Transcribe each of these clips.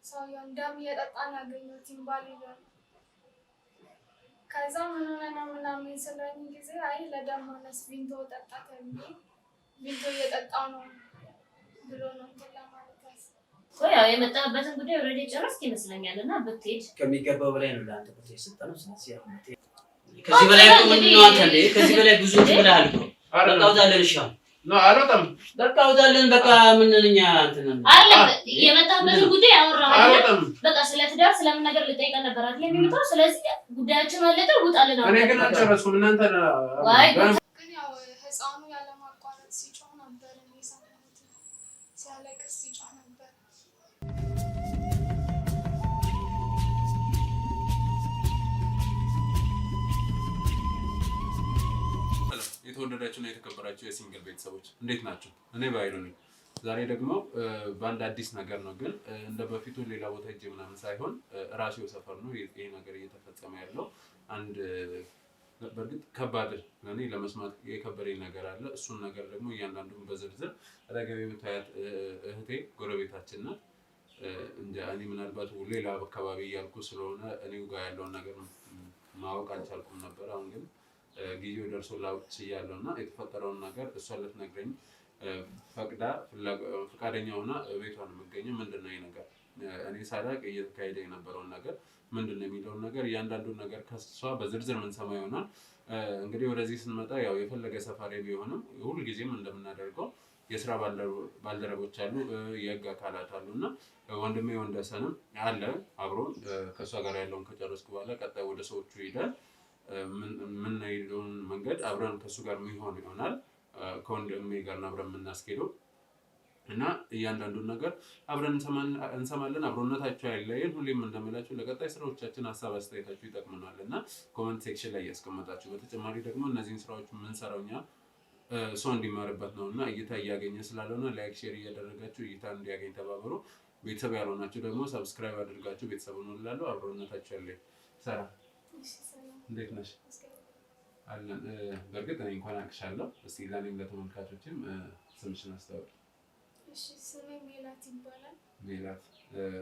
ሰውየው ደም እየጠጣን አገኘሁት ይባል ይላል። ከዛ ምን ሆነ ነው ምናምን ስለኝ ጊዜ አይ ለደም ማነስ ቪንቶ ጠጣ ተብዬ ቪንቶ እየጠጣው ነው ብሎ ነው ለማለት ያስ ወይ ያው የመጣበትን ጉዳይ ኦልሬዲ ጨረስክ ይመስለኛል እና ብትሄድ ከሚገባው በላይ ነው ለአንተ ብቻ የሰጠነው ስለዚህ ያው ከዚህ በላይ ምን ነው አንተ እንደ ከዚህ በላይ ብዙ ትብላለህ እኮ በቃ ወጣለን ይሻል ነው አልወጣም በቃ ወጣለን በቃ ምን ነኛ አንተ ነን አለ የመጣበትን ጉዳይ አወራህ በቃ ስለ ትዳር ስለምን ነገር ልጠይቀህ ነበር አይደል የሚመጣው ስለዚህ ጉዳያችን አለቀ ውጣልን እኔ ግን አልጨረስኩም እናንተ ግን ያው ህፃኑ ያለማቋረጥ ሲጮህ ነበር የሚሰማሁት ሲያለቅስ ሲጮህ ነበር የተወደዳችሁና የተከበራችሁ የሲንግል ቤተሰቦች እንዴት ናችሁ? እኔ ባይሉ ነኝ። ዛሬ ደግሞ በአንድ አዲስ ነገር ነው ግን እንደ በፊቱ ሌላ ቦታ ሄጄ ምናምን ሳይሆን ራሴው ሰፈር ነው ይሄ ነገር እየተፈጸመ ያለው። አንድ በእርግጥ ከባድ ለኔ ለመስማት የከበደኝ ነገር አለ። እሱን ነገር ደግሞ እያንዳንዱን በዝርዝር አጠገቤ የምታያት እህቴ ጎረቤታችን ናት። እንጃ እኔ ምናልባት ሌላ አካባቢ እያልኩ ስለሆነ እኔው ጋር ያለውን ነገር ማወቅ አልቻልኩም ነበር። አሁን ግን ጊዜው ደርሶ ላውቅ ችያለሁና የተፈጠረውን ነገር እሷ ልትነግረኝ ፈቅዳ ፈቃደኛ ሆና ቤቷን የምገኘው ምንድነው ይሄ ነገር እኔ ሳላቅ እየተካሄደ የነበረውን ነገር ምንድነው የሚለውን ነገር እያንዳንዱን ነገር ከሷ በዝርዝር ምንሰማ ይሆናል። እንግዲህ ወደዚህ ስንመጣ ያው የፈለገ ሰፋሪ ቢሆንም ሁሉ ጊዜም እንደምናደርገው የስራ ባልደረቦች አሉ፣ የህግ አካላት አሉና ወንድሜ ወንደሰንም አለ አብሮ ከሷ ጋር ያለውን ከጨረስኩ በኋላ ቀጣይ ወደ ሰዎቹ ይሄዳል። ምን አይሉን መንገድ አብረን ከሱ ጋር ምን ይሆናል ከወንድሜ ጋር አብረን የምናስኬደው እና እያንዳንዱን ነገር አብረን እንሰማለን። አብሮነታችሁ አይለየን። ሁሌም እንደምላችሁ ለቀጣይ ስራዎቻችን ሀሳብ አስተያየታችሁ ይጠቅመናልና ኮሜንት ሴክሽን ላይ ያስቀምጣችሁ። በተጨማሪ ደግሞ እነዚህን ስራዎች የምንሰራው እኛ ሰው እንዲማርበት ነውና እይታ እያገኘ ስላልሆነ ላይክ ሼር እያደረጋችሁ እይታ እንዲያገኝ ተባበሩ። ቤተሰብ ያልሆናችሁ ደግሞ ሰብስክራይብ አድርጋችሁ ቤተሰብ እንሆናለን። አብሮነታችሁ አይለየን። ሰራ እንዴት ነሽ? አለን በእርግጥ እኔ እንኳን አቅሻለሁ። እስቲ ለኔም ለተመልካቾችም ስምሽን አስተዋውቂ። እሺ ስሜ ሜላት ይባላል። ሜላት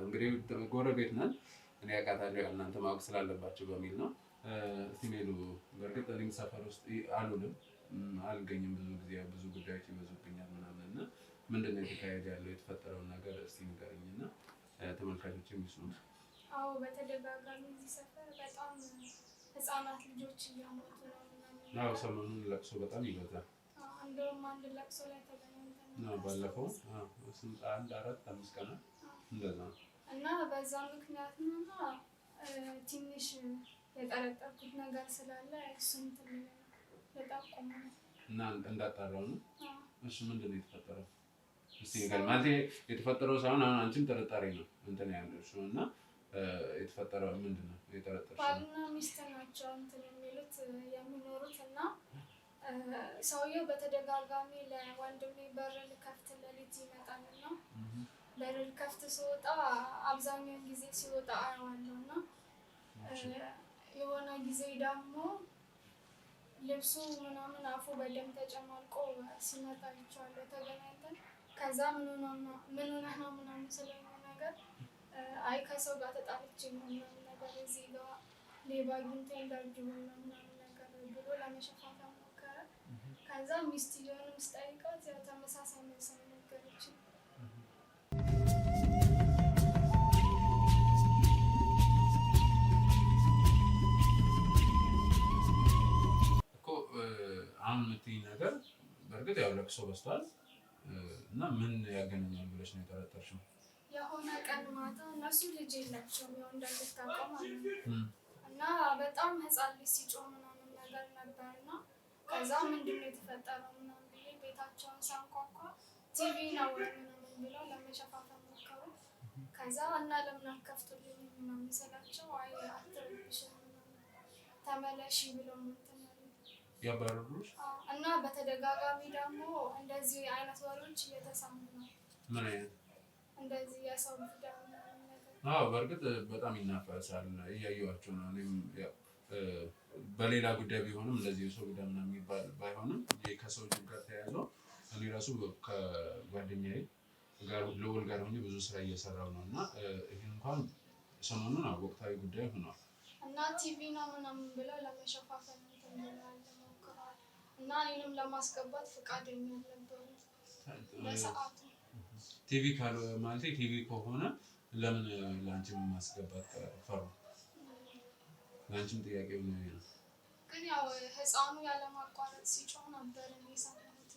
እንግዲህ ጎረቤት ነን። እኔ አውቃታለሁ እናንተ ማወቅ ስላለባችሁ በሚል ነው። እስቲ ሜሉ በእርግጥ እኔም ሰፈር ውስጥ አልውልም አልገኝም ብዙ ጊዜ ብዙ ጉዳዮች ይበዙብኛል ምናምን እና ምንድነው የተካሄደ ያለው የተፈጠረውን ነገር እስቲ ንገሪኝና ተመልካቾችም ይስሙ። አዎ በተደጋጋሚ እዚህ ሰፈር በጣም ህፃናት ልጆች እየሞቱ ነው ምናምን። አዎ ሰሞኑን ለቅሶ በጣም ይበዛል። እንደውም አንድ ለቅሶ ላይ ተገናኝተን ነው ባለፈው አንድ 4-5 ቀን እንደዛ እና በዛ ምክንያት ነውና ትንሽ የጠረጠርኩት ነገር ስላለ እሱን ተጠቆመ እና እንዳጣራው ነው። እሺ ምንድነው የተፈጠረው? እስቲ ነገር ማለት የተፈጠረው ሳይሆን አሁን አንቺም ተጠርጣሪ ነው እንትን ያለሽ እና የተፈጠረው ምንድነው የጠረጠርሽ? ባልና ሚስት ናቸው እንትን የሚሉት የሚኖሩት እና ሰውየው በተደጋጋሚ ለወንድሜ በር ልከፍት ሌሊት ይመጣልና በር ልከፍት ሲወጣ አብዛኛውን ጊዜ ሲወጣ አየዋለሁና የሆነ ጊዜ ደግሞ ልብሱ ምናምን አፉ በደም ተጨማልቆ ሲመጣ ይቻላል ተገናኝተን ከዛ ምን ሆነህ ነው ምናምን ስለሆነ ነገር አይ ከሰው ጋር ተጣልቼ ነው ምናምን ነገር እዚህ ጋር ሌባ አግኝቶኝ ደርድቦ ምናምን ነገር ብሎ ለመሸፋፈን ሞከረ። ከዛ ሚስትየውንም ስጠይቃት ያው ተመሳሳይ መልስ ነገረችኝ። እኮ አሁን የምትይኝ ነገር በእርግጥ ያው ለቅሶ በዝቷል እና ምን ያገናኛል ብለሽ ነው የጠረጠርሽው? የሆነ ቀን ማታ እነሱ ልጅ የላቸውም ያው እንደምታውቀው ማለት ነው እና በጣም ህፃን ልጅ ሲጮህ ምናምን ነገር ነበርና ከዛ ምንድነው የተፈጠረው ምናምን ብዬ ቤታቸውን ሳንኳኳ ቲቪ ነው ምናምን ብለው ለመሸፋፈን ሞከሩ። ከዛ እና ለምን አትከፍቱልኝ ምናምን ስላቸው አይ አትረብሽ ተመለሺ ብለው ያባረሩሽ እና በተደጋጋሚ ደግሞ እንደዚህ አይነት ወሬዎች እየተሰሙ ነው። ምን አይነት እንደዚህ የሰው ጉዳይ ነገር? አዎ በእርግጥ በጣም ይናፈሳል እያየኋቸው ነው። እኔም ያው በሌላ ጉዳይ ቢሆንም እንደዚህ የሰው ጉዳይ ምናምን የሚባል ባይሆንም ከሰው ጋር ተያይዞ እኔ ራሱ ከጓደኛዬ ልዑል ጋር ሆኜ ብዙ ስራ እየሰራሁ ነው እና ይሄን እንኳን ሰሞኑን ወቅታዊ ጉዳይ ሆኗል እና ቲቪ ነው ምናምን ብለው ለመሸፋፈን ሞክረዋል እና እኔንም ለማስገባት ፈቃደኛ ነበሩ በሰዓቱ። ቲቪ ማለት ቲቪ ከሆነ ለምን ላንቺም ማስገባት ፈሩ? ላንቺም ጥያቄ ነው ይሄ። ግን ያው ህፃኑ ያለማቋረጥ ሲጮህ ነበር እኔ ሰማሁት።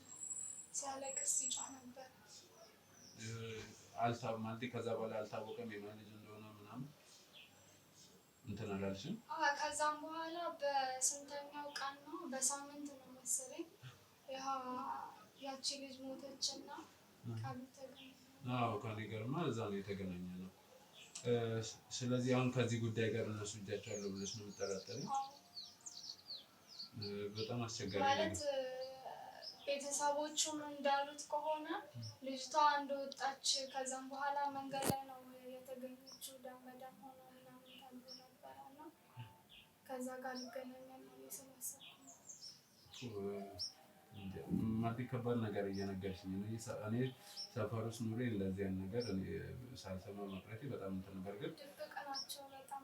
ሲያለቅስ ሲጮህ ነበር። ማለት ከዛ በኋላ አልታወቀም የማን ልጅ እንደሆነ ምናምን እንትን አላልሽም? ከዛም በኋላ በስንተኛው ቀን ነው በሳምንት ነው መሰለኝ ያቺ ልጅ ሞተችና ቃሉ ተገኘ። ከኔ ጋርማ እዛ ነው የተገናኘ ነው። ስለዚህ አሁን ከዚህ ጉዳይ ጋር እነሱ እጃቸው አለው ብለሽ ነው የምጠራጠሪው? በጣም አስቸጋሪ ማለት ቤተሰቦቹም እንዳሉት ከሆነ ልጅቷ እንደወጣች ከዛም በኋላ መንገድ ላይ ነው የተገኘችው ደም በደም ሆኖ ምናምን ተብሎ ነበረ እና ከዛ ጋር ይገናኛል ነው የሰማሰብኩት። ማለት ከባድ ነገር እየነገርሽኝ ነው። እኔ ሰፈር ውስጥ ኑሬ እንደዚህ አይነት ነገር ሳልሰማ መቅረቴ በጣም እንትን በርግጥ ድብቅ ናቸው በጣም።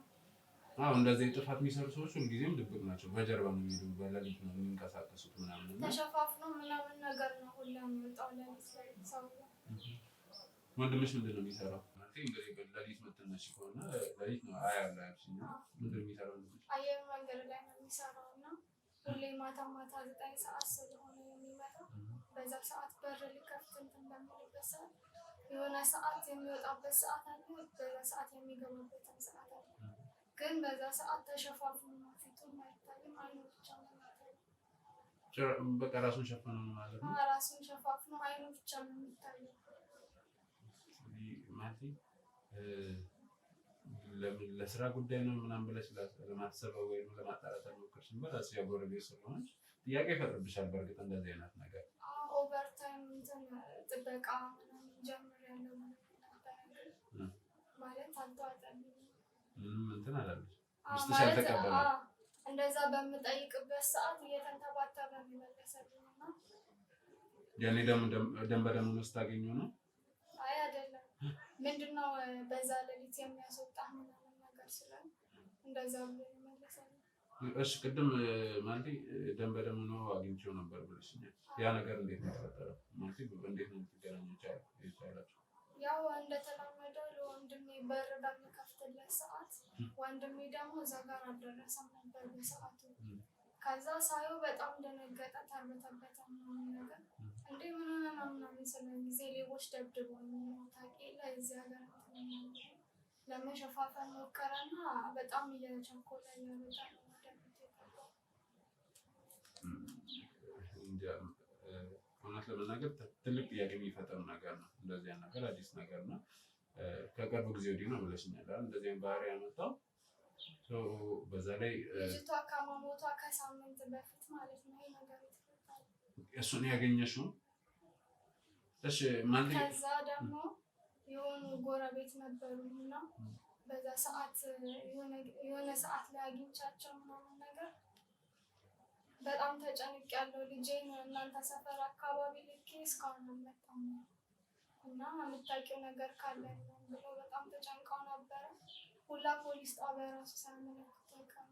እንደዚህ ጥፋት የሚሰሩ ሰዎች ሁልጊዜም ድብቅ ናቸው። በጀርባ ነው የሚሄዱ፣ በሌሊት ነው የሚንቀሳቀሱት ምናምን። ተሸፋፍኖ ምናምን ነገር ነው ሁላ የሚወጣው ሌሊት ላይ ሰው። ወንድምሽ ምንድን ነው የሚሰራው? እንግዲህ በሌሊት መተነሽ ከሆነ ሌሊት ነው አያለ ያልሽኝ። ምንድን ነው የሚሰራው? አየር መንገድ ላይ ነው የሚሰራው እና ሁሌ ማታ 9 ሰዓት ስለሆነ የሚመጣው በዛ ሰዓት በር ሊከፍት እንትን በሚልበት ሰዓት የሆነ ሰዓት የሚወጣበት ሰዓት አለ፣ በዛ ሰዓት የሚገባበትን ሰዓት አለ። ግን በዛ ሰዓት ተሸፋፍኖ ፊቱን አይታይም፣ አይኑ ብቻ ነው የሚታየው። በቃ ራሱን ሸፍኖ ነው ማለት ነው። ራሱን ሸፋፍኖ አይኑ ብቻ ነው የሚታየው። ማለት ለስራ ጉዳይ ነው ምናምን ብለሽ ለማሰብ ወይም ለማጣራት አልሞከርሽም? በራሱ ያጎረቤት ስለሆነ ጥያቄ ይፈጥርብሻል። በእርግጥ እንደዚህ አይነት ነገር ኦቨርታይም ጥበቃ ምናምን ጀምሬያለሁ ማለት አልተዋጠልኝም። ምንም እንትን አላለች ውስጥሽ አልተቀበለም? እንደዛ በምጠይቅበት ሰዓት እየተንተባተበ የሚመለሰልኝ እና ያኔ ደም በደም ነው ስታገኘው ነው? አይ አይደለም፣ ምንድነው በዛ ሌሊት የሚያስወጣ ምናምን ነገር ስላለ እንደዛ ብሎ ይመለሰልኝ። እሺ ቅድም ማለት ደም በደም ነው አግኝቼው ነበር ብለሽኛል። ያ ነገር እንዴት ነው የተፈጠረው? ማለት እንዴት ነው የቻላችሁ? ያው እንደተለመደው ለወንድሜ በር በሚከፍትለት ሰዓት ወንድሜ ደግሞ እዛ ጋር አልደረሰም ነበር በሰዓቱ። ከዛ ሳየው በጣም ደነገጠ፣ ተርበተበተ ምናምን ነገር እንዴ ምን ሆነ ነው ምናምን ስለ ጊዜ ሌቦች ደብድበው ነው ታውቂ ለዚህ ሀገር ለመሸፋፈን ሞከረና በጣም እየቸኮለ እየሮጠ ነው እውነት ለመናገር ትልቅ ጥያቄ የሚፈጠር ነገር ነው። እንደዚህ አይነት ነገር አዲስ ነገር ነው። ከቅርብ ጊዜ ወዲህ ነው ብለሽኛል አይደል? እንደዚህ አይነት ባህሪ ያመጣው በዛ ላይ ልጅቷ ከመሞቷ ከሳምንት በፊት ማለት ነው ይሄ ነገር የተፈጠረው። እሱን ያገኘሽው? እሺ ማለት ከዛ ደግሞ የሆኑ ጎረቤት ነበሩና በዛ ሰዓት የሆነ ሰዓት ላይ አግኝቻቸው ምናምን ነገር በጣም ተጨንቄያለሁ። ልጄን እናንተ ሰፈር አካባቢ ልኬ እስካሁን አልመጣም እና የምታውቂው ነገር ካለ ብሎ በጣም ተጨንቀው ነበረ። ሁላ ፖሊስ ጣቢያ ራሱ ሳያመለክቱ ቀኑ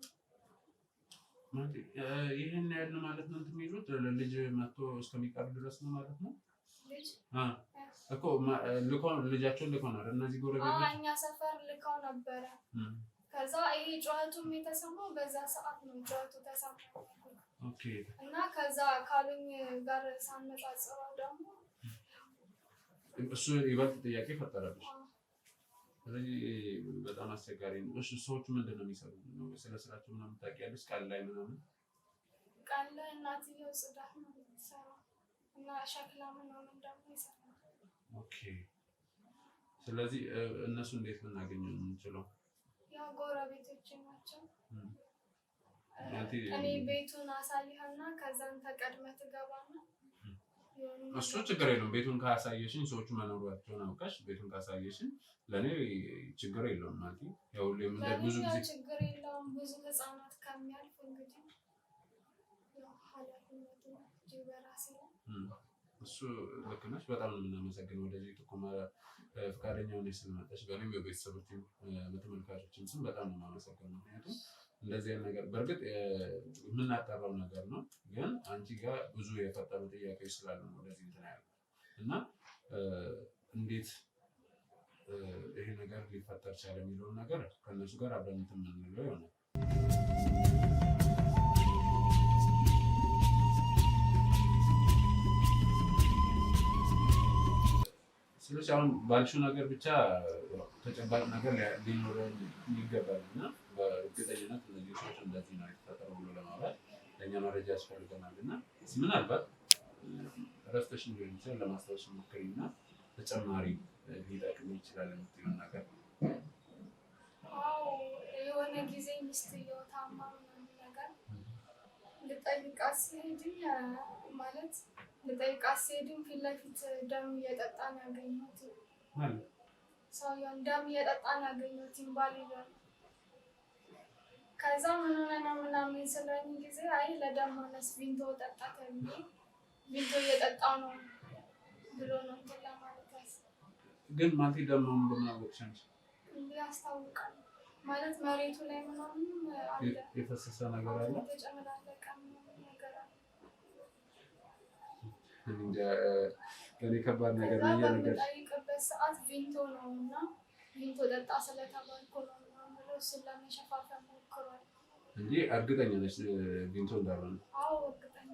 ይህን ያህል ማለት ነው እንትን የሚሉት ልጅ መጥቶ እስከሚቀር ድረስ ነው ማለት ነው። ልጅ እኮ ልጃቸውን ልከው ነው እነዚህ ጎረቤቶች እኛ ሰፈር ልከው ነበረ። ከዛ ይሄ ጩኸቱም የተሰማው በዛ ሰዓት ነው። ጩኸቱ ተሰማ እና ከዛ ካሉኝ ጋር ሳነጻጽረው ደግሞ እሱ ይበልጥ ጥያቄ ፈጠረብሽ። ስለዚህ በጣም አስቸጋሪ ነው። እሺ ሰዎቹ ምንድን ነው የሚሰሩት? ስለ ስራቸው ምናምን ታውቂያለሽ? ቀን ላይ ምናምን ቀን ላይ እናትየው ጽዳት ነው የምትሰራው እና ሸክላ ምናምን ደግሞ ይሰራል። ኦኬ። ስለዚህ እነሱ እንዴት ልናገኝ ነው የምንችለው? ያው ጎረቤቶች ናቸው። እኔ ቤቱን አሳይህና ከዛን ተቀድመህ ትገባና እሱ ችግር የለውም። ቤቱን ካሳየሽኝ ሰዎቹ መኖራቸውን አውቀሽ ቤቱን ካሳየሽኝ ለእኔ ችግር የለውም። ማለት ያው ብዙ ጊዜ ችግር የለውም። ብዙ ህፃናት ከሚያልፍ እንግዲህ ያው ኃላፊነቱ በራሴ እሱ ልክ ነሽ። በጣም ነው የምናመሰግነው ወደዚህ ጥቆማ ፈቃደኛ ሆነሽ ስለመጣሽ በእኔም በቤተሰቦችም በተመልካቾችም ስም በጣም ነው የማመሰግነው። ምክንያቱም እንደዚህ አይነት ነገር በእርግጥ የምናጠራው ነገር ነው፣ ግን አንቺ ጋር ብዙ የፈጠሩ ጥያቄዎች ስላሉ ነው ወደዚህ እንትን ያለው እና እንዴት ይሄ ነገር ሊፈጠር ቻለ የሚለውን ነገር ከእነሱ ጋር አብረን እንትን የምንለው ይሆናል። ስለዚህ አሁን ባልሽው ነገር ብቻ ተጨባጭ ነገር ሊኖረን ይገባል እና በእርግጠኝነት እነዚህ ሰዎች እንደዚህ ነው የተፈጠረው ብሎ ለማውራት ለእኛ መረጃ ያስፈልገናል እና ምናልባት ረስተሽ ሊሆን ይችላል ለማስታወስ ሞክሪና ተጨማሪ ሊጠቅም ይችላል የምትይውን ነገር። አዎ የሆነ ጊዜ ሚስትየው ታማ ምናምን ነገር ልጠይቃት ስሄድም ማለት ልጠይቃት ስሄድም ፊት ለፊት ደም እየጠጣን ያገኘሁት ሰውዬውን ደም እየጠጣን ያገኘሁት ባል ይላል። ከዛ ምን ሆነ ነው ምናምን ስለኝ ጊዜ አይ ለደም ማነስ ቪንቶ ጠጣ ተብዬ ቪንቶ እየጠጣ ነው ብሎ ነው እንትን ለማለት ግን ማለት ደም ነው እንደማወቅሽ ያስታውቃል ማለት መሬቱ ላይ ምናምን አለ የፈሰሰ ነገር አለ ተጨመላለቀ ነገር አለ። እንጃ ከኔ ከባድ ነገር ነው ያለው። በጠይቅበት ሰዓት ቪንቶ ነው እና ቪንቶ ጠጣ ስለተባልኩ ነው ምናምን ብሎ ስለመሸፋፈን ሞክሯል እንጂ እርግጠኛ ነሽ ቪንቶ እንዳልሆነ? አዎ እርግጠኛ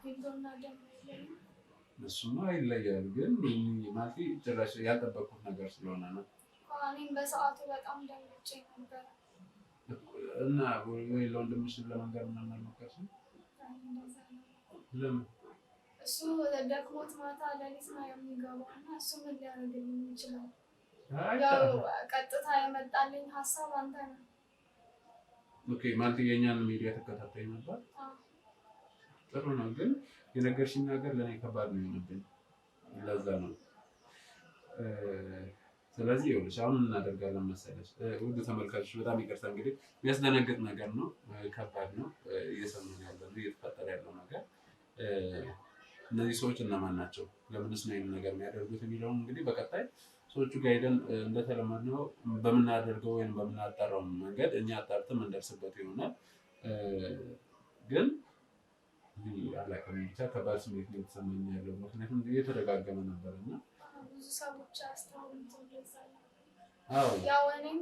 ቪንቶ እና ደም ይለያል። እሱማ ይለያል፣ ግን ማለት ጭራሽ ያልጠበቅኩት ነገር ስለሆነ ነው። እኔም በሰዓቱ በጣም ደንግጬ ነበር እና ወይ ለወንድምሽ ለመንገር ምናምን አልሞከርሽም? ለምን? እሱ ደክሞት ማታ ሌሊት ነው የሚገባው እና እሱ ምን ሊያደርግልኝ ይችላል? ያው ቀጥታ የመጣልኝ ሀሳብ አንተ ነህ። ኦኬ ማለት የእኛን ሚዲያ ተከታታይ ነበር። ጥሩ ነው፣ ግን የነገርሽኝ ነገር ለእኔ ከባድ ነው የሆነብኝ። ለዛ ነው ስለዚህ ይኸውልሽ አሁን እናደርጋለን መሰለሽ ውድ ተመልካቾች፣ በጣም ይቅርታ እንግዲህ የሚያስደነግጥ ነገር ነው፣ ከባድ ነው እየሰማን ያለው እየተፈጠረ ያለው ነገር። እነዚህ ሰዎች እነማን ናቸው፣ ለምንስ ነው ይህን ነገር የሚያደርጉት የሚለውን እንግዲህ በቀጣይ ሰዎቹ ጋር ሄደን እንደተለመድነው በምናደርገው ወይም በምናጣራው መንገድ እኛ አጣርተን እንደርስበት ይሆናል። ግን አላውቅም ብቻ ከባድ ስሜት ነው የተሰማኝ ያለው፣ ምክንያቱም እየተደጋገመ ነበር እና ብዙ ሰዎች አስተውሉት እንደዛለ። ያው እኔም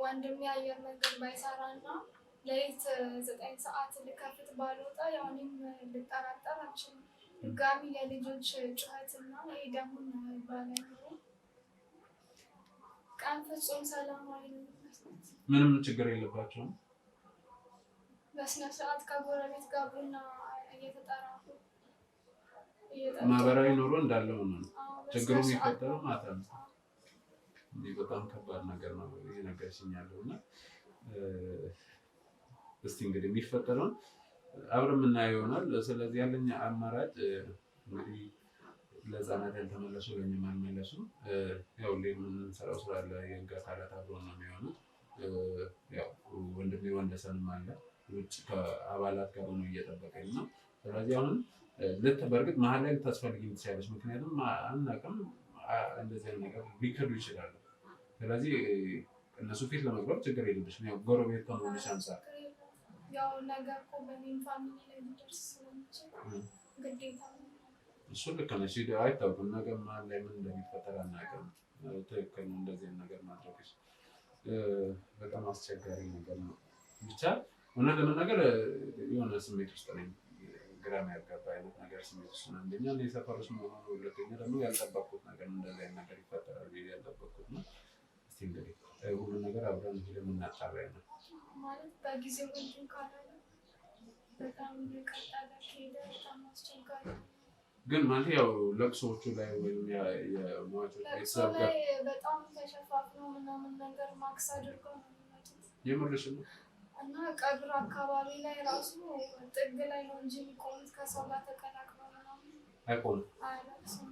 ወንድሜ አየር መንገድ ባይሰራና ሌሊት 9 ሰዓት ልከፍት ባልወጣ ያው እኔም ልጠራጠር አልችልም። ድጋሚ የልጆች ጩኸትና የደሙን ይባላል ቀን ፍጹም ሰላማዊ ነው። ምንም ችግር የለባቸውም። በስነ ስርዓት ከጎረቤት ጋር ቡና እየተጠራሩ ማህበራዊ ኑሮ እንዳለው ነው። ችግሩ የሚፈጠረው ማታ ነው። በጣም ከባድ ነገር ነው የነገርሽኝ ያለው እና እስቲ እንግዲህ የሚፈጠረውን አብረን የምናየው ይሆናል። ስለዚህ ያለኝ አማራጭ እንግዲህ ለህፃናት ያልተመለሱ ለእኛም አልመለሱ ያው የምንሰራው ስራ አለ። የህግ አካላት አብረን ነው የሚሆኑት። ያው ወንድሜ ወንደሰንም አለ ውጭ ከአባላት ጋር ሆኖ እየጠበቀኝ ነው። ስለዚህ አሁን በእርግጥ መሀል ላይ ልታስፈልጊኝ ትችላለች፣ ምክንያቱም አናውቅም እንደዚህ አይነት ነገር ሊክዱ ይችላሉ። ስለዚህ እነሱ ፊት ለመግባት ችግር የለብሽም። ያው ጎረቤት ከመሆንሽ አንፃር ያው ነገር እኮ በእኔም ፋሚሊ ላይ ሊደርስ ስለሚችል ግዴታ ነው። እሱ ልክ ነሽ። አይታወቅም ነገ መሀል ላይ ምን እንደሚፈጠር አናውቅም። ትክክል ነው። እንደዚህ አይነት ነገር ማድረግሽ በጣም አስቸጋሪ ነገር ነው። ብቻ እውነት ለመናገር የሆነ ስሜት ውስጥ ነኝ። ግራ የሚያጋባ አይነት ነገር ስሜት ውስጥ ነው። አንደኛ የሰፈር ውስጥ መሆኑ፣ ሁለተኛ ደግሞ ያልጠበቅኩት ነገር እንደዚህ አይነት ነገር ይፈጠራል ያልጠበቅኩት ነው። እስቲ እንግዲህ ሁሉን ነገር አብረን ሄደን የምናጣራ ነው ማለት በጊዜው እንትን ካላለ በጣም ቀጣላ ከሄደ በጣም አስቸጋሪ ግን ማለት ያው ለቅሶዎቹ ላይ ወይም የሟቾች ቤተሰብ ጋር በጣም ተሸፋፍነው ምናምን ነገር ማክስ አድርገው ነው የሚመጡት። የምርሽ ነው። እና ቀብር አካባቢ ላይ ራሱ ጥግ ላይ ነው እንጂ የሚቆሙት ከሰው ጋር ተቀላቅለው ምናምን አይቆሙም።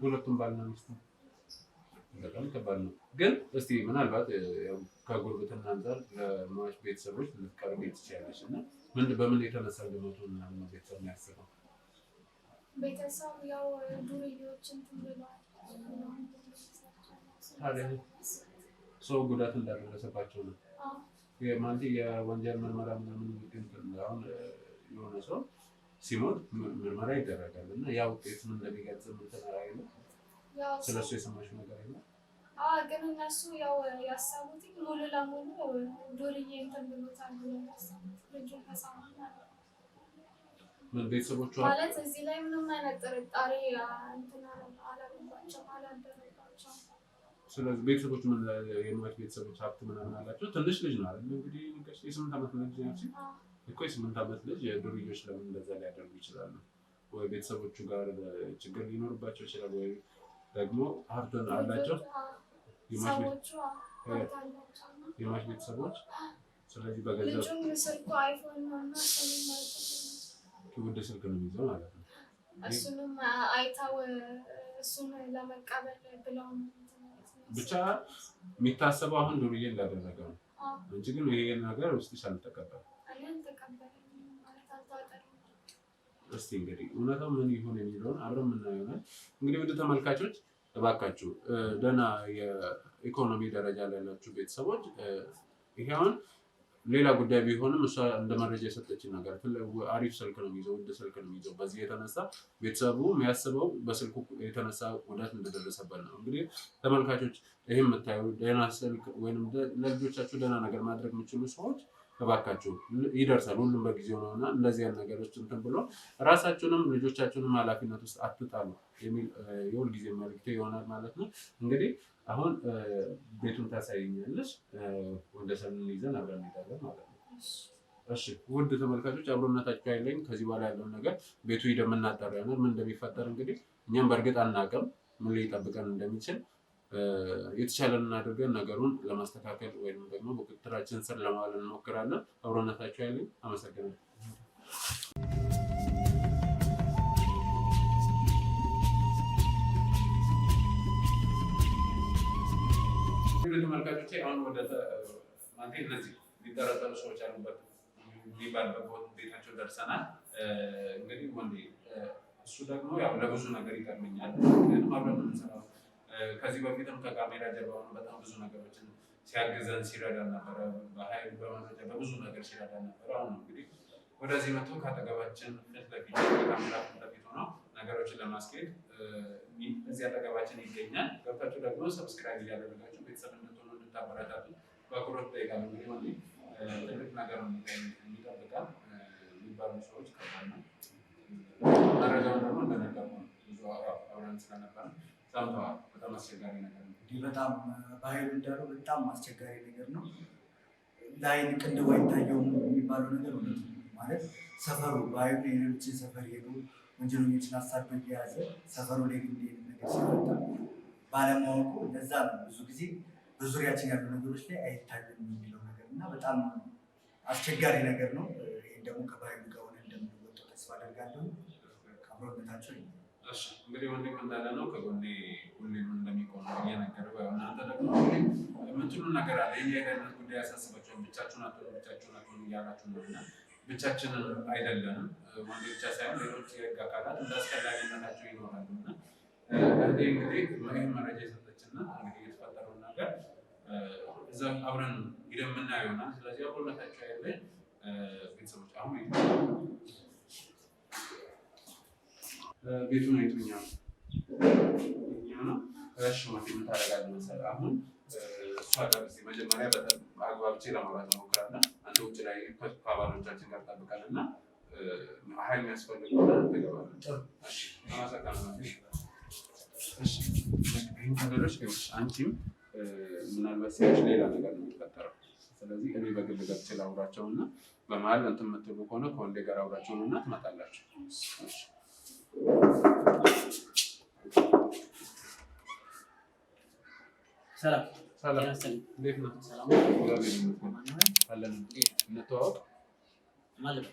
ሁለቱም ባልና ሚስት በጣም ከባድ ነው። ግን እስቲ ምናልባት ከጉርብትና አንፃር ለሟች ቤተሰቦች ልትቀርቢ ትችያለሽ እና በምን የተነሳ እንደሞቱ ምናምን ቤተሰብ ነው ያስበው? ቤተሰብ ያው ዱርዬዎች እንትን ብለዋል። ሰው ጉዳት እንዳደረሰባቸው ነው ማለት የወንጀል ምርመራ ምናምን አሁን የሆነ ሰው ሲሞት ምርመራ ይደረጋል እና ያ ውጤት ምን እንደሚገልጽ ምትነራይ ነው። ስለሱ የሰማሽው ነገር የለም? ግን እነሱ ያው ያሰቡት ሙሉ ለሙሉ ዱርዬ እንትን ብሎታል ብሎ ያሰቡት ልጁን ህፃን ምን ቤተሰቦቿ ማለት እዚህ ላይ ምንም አይነት ጥርጣሬ እንትን አላደረባቸውም አላደረባቸውም። ስለዚህ ቤተሰቦች ምን የሟች ቤተሰቦች ሀብት ምናምን አላቸው። ትንሽ ልጅ ነው አይደል እንግዲህ የ8 ዓመት ልጅ ናቸው እኮ የ8 ዓመት ልጅ የዱርዬዎች ለምን እንደዛ ሊያደርጉ ይችላሉ? ወይ ቤተሰቦቹ ጋር ችግር ሊኖርባቸው ይችላል ወይ ደግሞ ሀብትን አላቸው የሟች ቤተሰቦች። ስለዚህ በገንዘብ ስልኩ አይፎን ነውና ውድ ስልክ ነው የሚይዘው ማለት ነው። እሱንም አይታው እሱን ለመቀበል ብለው ብቻ የሚታሰበው አሁን ዱርዬ እንዳደረገ ነው እንጂ ግን ይሄ ነገር ውስጥሽ አልተቀበለም። እስቲ እንግዲህ እውነታው ምን ይሁን የሚለውን አብረን የምናየው ይሆናል። እንግዲህ ውድ ተመልካቾች እባካችሁ ደህና የኢኮኖሚ ደረጃ ላይ ያላችሁ ቤተሰቦች ይሄ አሁን ሌላ ጉዳይ ቢሆንም እሷ እንደ መረጃ የሰጠችን ነገር አሪፍ ስልክ ነው የሚይዘው፣ ውድ ስልክ ነው የሚይዘው። በዚህ የተነሳ ቤተሰቡ የሚያስበው በስልኩ የተነሳ ጉዳት እንደደረሰበት ነው። እንግዲህ ተመልካቾች ይህም የምታዩ ደህና ስልክ ወይም ለልጆቻችሁ ደህና ነገር ማድረግ የምችሉ ሰዎች እባካችሁ ይደርሳል፣ ሁሉም በጊዜው ነው እና እንደዚህ አይነት ነገሮች እንትን ብሎ ራሳችሁንም ልጆቻችሁንም ኃላፊነት ውስጥ አትጣሉ የሚል የሁልጊዜ መልዕክቴ ይሆናል ማለት ነው። እንግዲህ አሁን ቤቱን ታሳይኛለሽ፣ ወደ ሰምን ይዘን አብረን እንሄዳለን ማለት ነው። እሺ ውድ ተመልካቾች አብሮነታችሁ አይለኝ። ከዚህ በኋላ ያለውን ነገር ቤቱ ሂደን የምናጣራ ይሆናል። ምን እንደሚፈጠር እንግዲህ እኛም በእርግጥ አናውቅም ምን ሊጠብቀን እንደሚችል። የተቻለንን አድርገን ነገሩን ለማስተካከል ወይም ደግሞ በቁጥጥራችን ስር ለማዋል እንሞክራለን። አብሮነታችሁ አይለኝ። አመሰግናለሁ። ተመልካቾቼ አሁን ወደ ማለት እነዚህ ሊጠረጠሩ ሰዎች ያሉበት የሚባልበት ቤታቸው ደርሰናል። እንግዲህ ወንዴ እሱ ደግሞ ያው ለብዙ ነገር ይቀርመኛል። ምክንያቱም አብረን የምንሰራው ከዚህ በፊትም ከካሜራ ጀርባ በጣም ብዙ ነገሮችን ሲያግዘን ሲረዳን ነበረ። በኃይል በመረጃ በብዙ ነገር ሲረዳን ነበረ። አሁን እንግዲህ ወደዚህ መጥቶ ከአጠገባችን ፊት ለፊት ካሜራ ፊት ለፊት ሆነው ነገሮችን ለማስኬድ እዚህ አጠገባችን ይገኛል። ገብታችሁ ደግሞ ሰብስክራይብ እያደረጋችሁ ቤተሰብ እንድትሆኑ እንድታበረታቱ በአክብሮት እጠይቃለሁ። እንግዲህ ወንዴ ትልቅ ነገር የሚጠብቃል የሚባሉ ሰዎች ከባድ ነው። መረጃውን ደግሞ እንደነገሩ ብዙ አብረን ስለነበረ ሰምተዋል። በጣም አስቸጋሪ ነገር ነው። በጣም በኃይሉ እንዳለው በጣም አስቸጋሪ ነገር ነው። ለአይን ቅንድብ አይታየውም የሚባለው ነገር እውነት ነው። ማለት ሰፈሩ በኃይሉ የሌሎችን ሰፈር ሄዱ ወንጀለኞችን አሳዶ እየያዘ ሰፈሩ ላይ ግን ነገር ሲፈጠር ባለማወቁ ለዛ ነው ብዙ ጊዜ በዙሪያችን ያሉ ነገሮች ላይ አይታዩም የሚለው ነገር እና በጣም አስቸጋሪ ነገር ነው። ይህን ደግሞ ከባህሉ ጋር ሆነ እንደምንወጣው ተስፋ አደርጋለሁ። ከአብሮነታቸው እንግዲህ ወንድም እንዳለ ነው ከጎኔ ሁሌም እንደሚቆም እየነገረው እናንተ ደግሞ የምትሉ ነገር አለ። የኛ የደህንነት ጉዳይ ያሳስባቸውን ብቻችሁን አትሆኑ እያላችሁ ነው እና ብቻችንን አይደለንም። ወንድ ብቻ ሳይሆን ሌሎች የህግ አካላት እንደ አስፈላጊነታቸው ይኖራሉ እና እንግዲህ ይህን መረጃ የሰጠችና እንግዲህ የተፈጠረውን ነገር እዛ አብረን ሂደን የምናየው ይሆናል። ስለዚህ አብሮነታቸው ያለ ቤተሰቦች አሁን ቤቱን አይቱኛው ነው። እሺ ማለት ምን ታደርጋለህ መሰለህ? አሁን እሷ ጋር መጀመሪያ በጣም አግባብቼ ለማውራት እሞክራለሁ። አንተ ውጭ ላይ ከአባሎቻችን ጋር ጠብቀን እና ኃይል የሚያስፈልግ ትገባለህ። እሺ አንቺም ምናልባት ሲያች ሌላ ነገር ነው የሚፈጠረው። ስለዚህ እኔ በግል ገብቼ ላውራቸው እና በመሀል እንትን የምትሉ ከሆነ ከወንዴ ጋር አውራቸው እና ትመጣላችሁ። ሰላም ሰላም፣ እንዴት ነው? አለን እንተዋወቅ። ማለት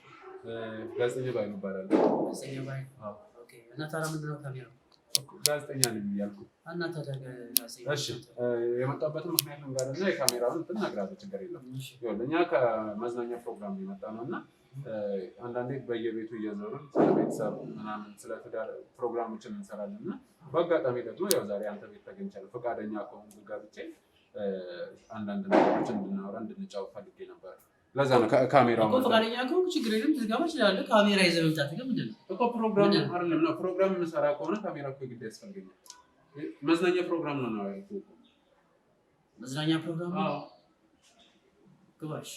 ጋዜጠኛ ባይሉ ይባላል። ጋዜጠኛ ባይሉ? አዎ። ኦኬ። እና ታዲያ ምንድን ነው ካሜራው? ጋዜጠኛ ነኝ እያልኩ። እና ታዲያ ጋዜጠኛ? እሺ፣ የመጣበትን ምክንያት ልንገርህ እና የካሜራውን እንትን እነግርሃለሁ። ችግር የለም። እኛ ከመዝናኛ ፕሮግራም የመጣ ነው እና አንዳንዴ በየቤቱ እየዞርን ስለ ቤተሰብ ምናምን ስለ ትዳር ፕሮግራሞችን እንሰራለን እና በአጋጣሚ ደግሞ ያው ዛሬ አንተ ቤት ተገኝቻለሁ። ፈቃደኛ ከሆንክ ገብቼ አንዳንድ ነገሮችን እንድናወራ እንድንጫወት ፈልጌ ነበር። ለዛ ነው ካሜራው እኮ ፈቃደኛ ከሆንክ ችግር የለም ትገባ ትችላለህ። ካሜራ ይዘህ መምጣት ግን ምንድን ነው እኮ ፕሮግራም አይደለም ነው። ፕሮግራም እንሰራ ከሆነ ካሜራ እኮ ግድ ያስፈልገኛል። መዝናኛ ፕሮግራም ነው ያልኩህ። መዝናኛ ፕሮግራም ነው። ግባሽ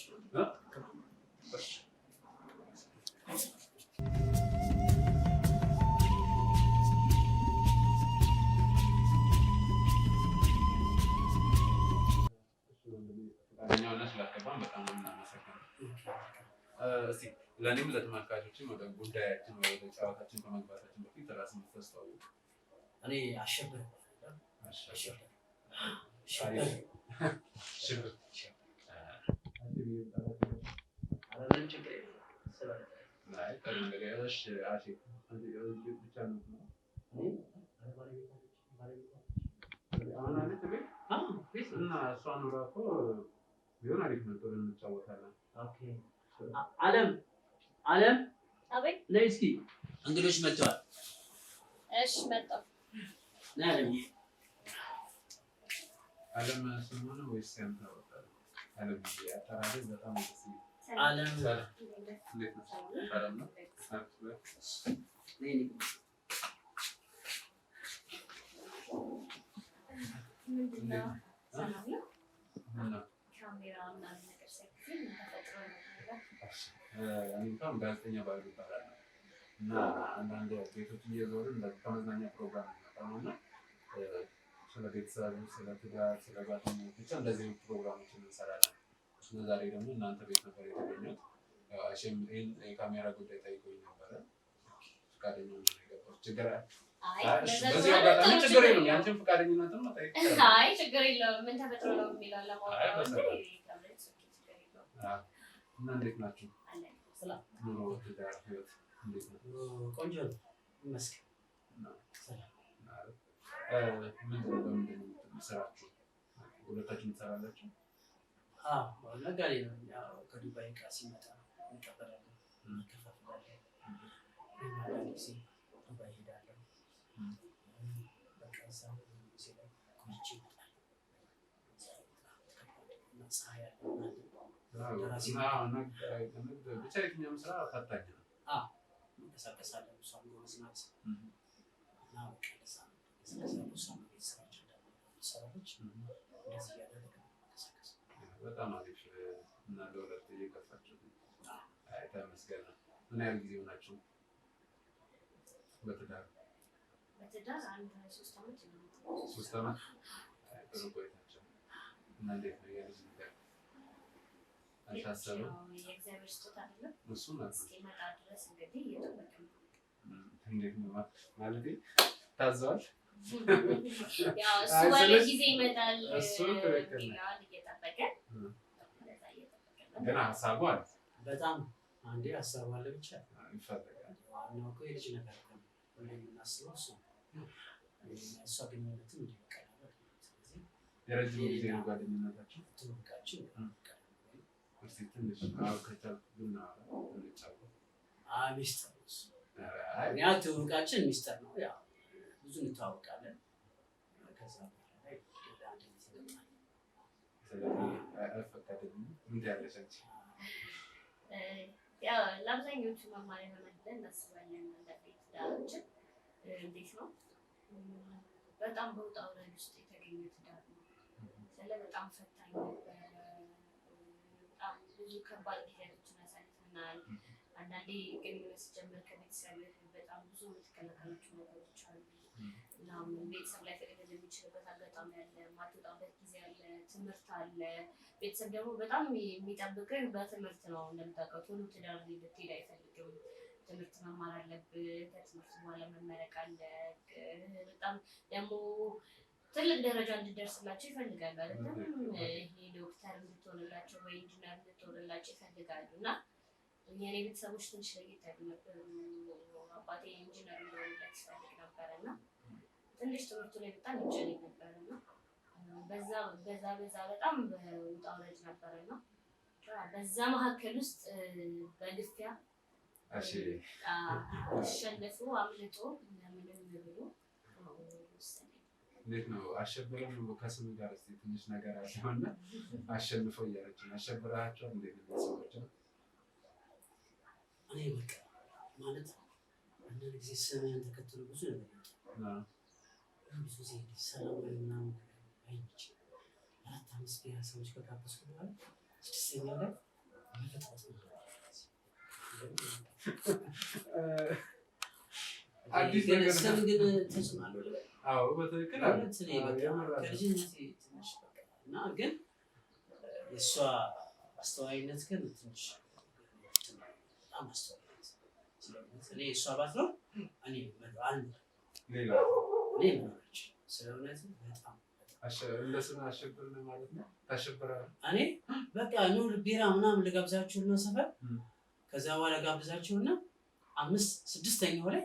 ለእኔም ለተመልካቾችም ወደ ጉዳያችን ወደ ጨዋታችን ከመግባታችን በፊት ራስን የምታስተዋውቅ። እኔ አሸብር አለም አቤት ነይ እስኪ እንግዶች መጥተዋል። እሺ መጣሁ። ነይ አለም አለም ስሙ ነው ወይስ ያንተ አወጣው? አለም ያጠራደ በጣም ደስ ይላል። አለም እንዴት ነው? ሰላም ነው? ነይ ምንድነው? ሰላም ነው? ካሜራ ምናምን ነገር ሳይክል ተፈጥሮ ነው። እኔ እንኳን ጋዜጠኛ ባሉ ይባላል እና አንዳንድ ቤቶች እየዞርን ከመዝናኛ ፕሮግራም ነው እና ስለ ቤተሰብ፣ ስለ ትዳር፣ ስለ ጓደኞች ብቻ እንደዚህ ፕሮግራሞችን እንሰራለን። ዛሬ ደግሞ እናንተ ቤት ነበር የተገኘሁት። አሸም ይሄን የካሜራ ጉዳይ ጠይቆኝ ነበረ። ፈቃደኛ ነው የገባሁት። ችግር በዚህ አጋጣሚ ችግር የለውም። ያንቺን ፈቃደኝነትን መጠየቅ አይ ችግር የለውም። ምን ተፈጥሮ ነው የሚለው ለማወቅ እና እንዴት ናችሁ? ኑሮ፣ ትዳር፣ ህይወት እንዴት ነው? ቆንጆ ነው ይመስገን። ምንድን ነው ስራችሁ? ሁለታችሁም ትሰራላችሁ? ነጋዴ ነው። ከዱባይ ዕቃ ሲመጣ እንቀበላለን፣ እንከፋፍላለን። ጊዜ ዱባይ ሄዳለሁ። በቃ እዛ ጊዜ ላይ ቆይቼ ይመጣል። ፀሐይ ያለ ብቻ የትኛውም ስራ ፈታኝ ነው። እንቀሳቀሳለን። እሷም ጎበዝ ናት እና በቃ እንደዛ ነው። እሷም ቤት ስራችን ሰራች። እንደዚህ እያደረግን እንቀሳቀስ። በጣም አሪፍ እና ለሁለት እየከፋችሁ ተመስገን። ምን ያህል ጊዜ ሆናችሁ በትዳር? አንድ 3 ዓመት ይሆናል። 3 ዓመት ጥሩ ቆይታችሁ እና እንዴት ነው የልጅ ነገር? አልታሰበም? የእግዚአብሔር ስጦታ አይደለም እሱ ማለት እስኪመጣ ድረስ እንግዲህ እየጠበቅን ነው። እንዴት ነው ማለቴ ታዘዋል? ያው እሱ ባለ ጊዜ ይመጣል። እሱ ትክክል ነው። እየጠበቀን ግን ሀሳቡ አለ። በጣም አንዴ ሀሳቡ አለ ብቻ ይፈልጋል። ዋናው እኮ የልጅ ነገር ነው። ሁሌ የምናስበው እሱ እሷ ግንኙነትም እንዲቀላል። ስለዚህ የረጅም ጊዜ ነው ጓደኝነታችሁ? ትውውቃችን እስኪ ትንሽ ከቻልኩ ብናወራ እንጫወት። ሚስጥር ነው እሱ። ያ ትውውቃችን ሚስጥር ነው። ያው ብዙ እንተዋወቃለን። ከዛ በኋላ ላይ አንድ ጊዜ ይመጣል። ስለዚህ አይፈቀድልኝም። ምን ትያለሽ አንቺ? ያው ለአብዛኞቹ መማር ይሆናል ብለን እናስባለን። ትዳራችን እንዴት ነው? በጣም በውጣ ውረድ ውስጥ የተገኘ ትዳር ነው። ስለ በጣም ፈታኝ ነበረ። በጣም ብዙ ከባድ ጊዜያቶችን አሳልፈናል። አንዳንዴ ግንኙነት ሲጀምር ከቤተሰብ በጣም ብዙ የምትከለከላቸው ነገሮች አሉ እና ቤተሰብ ላይ ፈቅድ የሚችልበት አጋጣሚ አለ፣ የማትወጣበት ጊዜ አለ፣ ትምህርት አለ። ቤተሰብ ደግሞ በጣም የሚጠብቅህ በትምህርት ነው። እንደምታውቀው ቶሎ ትዳር ልትሄድ አይፈልግም። ትምህርት መማር አለብህ። ከትምህርት በኋላ መመረቅ አለ። በጣም ደግሞ ትልቅ ደረጃ እንድደርስላቸው ይፈልጋሉ አይደለም? ይሄ ዶክተር እንድትሆንላቸው ወይ ኢንጂነር እንድትሆንላቸው ይፈልጋሉ እና የኔ ቤተሰቦች ትንሽ ለየት ያሉ ነበሩ። አባቴ ኢንጂነር እንደሆንለት ይፈልግ ነበር እና ትንሽ ትምህርቱ ላይ በጣም ይጨነቅ ነበር እና በዛ በጣም ውጣ ውረድ ነበር እና በዛ መካከል ውስጥ በግፊያ አሸንፎ አምልጦ ለምንም ብሎ እንዴት ነው አሸብረን ከስም ጋር እስኪ ትንሽ ነገር አለውና አሸንፈው እያለች ነው። አሸብራቸው እንዴት ነው ሰዎች? እኔ በቃ ማለት አንዳንድ ጊዜ ስምህን ተከትሎ ብዙ ነገር ብዙ ጊዜ ሰላማዊ ምናምን አይመችም። 4-5 ብሔረሰቦች ከጋበዝኩ በኋላ 6ኛ ላይ መፈጥረት ነው። አዲስ ነገር ስም ግን ተጽናለሁ። አዎ በትክክል ማለት እኔ በቃ ከልጅነቴ ትንሽ በቃ እና ግን የእሷ አስተዋይነት ግን ትንሽ በጣም አስተዋይነት ስለሆነ እኔ እሷ ባት ነው እኔ አንድ ሌላ እኔ ምናች ስለሆነት በጣም እንደስና አሸብር ነው ማለት ነው። ታሸብራ እኔ በቃ ነው ቢራ ምናምን ልጋብዛችሁ ነው ሰፈር ከዛ በኋላ ጋብዛችሁና 5-6ኛው ላይ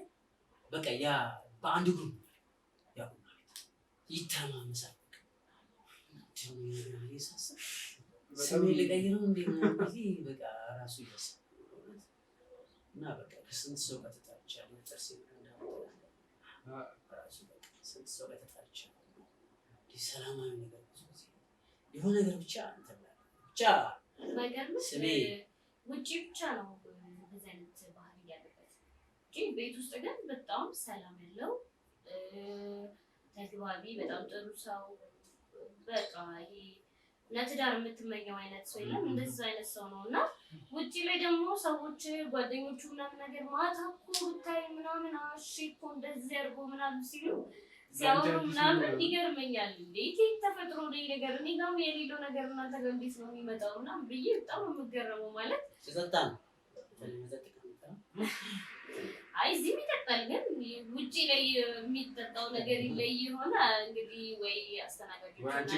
በቃ ያ በአንድ ግሩፕ ያው ይተማመሳል። ስሜ ልቀይረው እንዴ በቃ ራሱ ይወስድ እና በቃ ከስንት ሰው ጋር ተጣልቻለሁ። ጥርሴ ስንት ሰው ጋር ተጣልቻለሁ። ሰላማዊ ነገር የሆነ ነገር ብቻ ስሜ ውጪ ብቻ ነው እንደዚህ አይነት ባህሪ ያለበት እንጂ ቤት ውስጥ ግን በጣም ሰላም ያለው ተግባቢ በጣም ጥሩ ሰው በቃ ይሄ ለትዳር የምትመኘው አይነት ሰው የለም። እንደዚህ አይነት ሰው ነው እና ውጪ ላይ ደግሞ ሰዎች ጓደኞቹ ምናምን ነገር ማታ እኮ ብታይ ምናምን እሺ እኮ እንደዚህ አድርጎ ምናምን ሲሉ ሲያወሩ ምናምን ይገርመኛል። እንዴት ተፈጥሮ ነው ነገር እኔ ጋርም የሌለው ነገር እናንተ ጋር እንዴት ነው የሚመጣው ምናምን ብዬ በጣም የምገረመው ማለት ተጠጣ ነው። አይ እዚህም ይጠጣል ግን ውጪ ላይ የሚጠጣው ነገር ይለይ ይሆን እንግዲህ ወይ አስተናጋጆች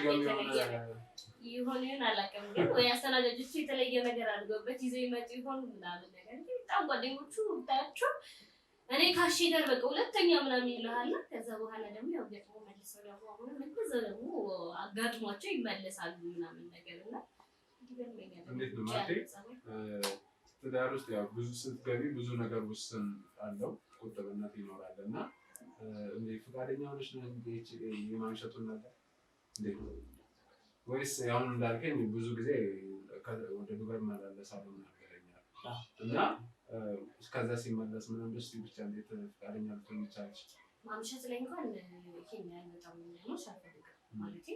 ይሆን አላውቅም ግን ወይ አስተናጋጆቹ የተለየ ነገር አድርገውበት ይዘው ይመጡ ይሆን ምናምን ነገር እንጂ በጣም ጓደኞቹ ታያቸው እኔ ካሺ ጋር በቃ ሁለተኛ ምናምን ይልሃል። ከዛ በኋላ ደግሞ ያው ገጥሞ መልሰው ደግሞ አሁን እንደዛ ደግሞ አጋጥሟቸው ይመለሳሉ ምናምን ነገር እና ይገርመኛል። እንዴት ነው ማለት ትዳር ውስጥ ያው ብዙ ስትገቢ ብዙ ነገር ውስን አለው ቁጥብነት ይኖራል እና እንዴ ፈቃደኛ ሆነሽ ነው እንዴ የማንሸቱን ነገር እንዴት ነው ወይስ ያው እንዳልከኝ ብዙ ጊዜ ወደ ዱባይ መላለሳለሁ ነገረኛል እና እስከዛ ሲመለስ ምንም ደስ ብቻ እንዴት ፈቃደኛ ልትሆን ይቻላል? ማምሸት ላይ እንኳን ይሄን ያልመጣው ነው ሻፈልከ ማለት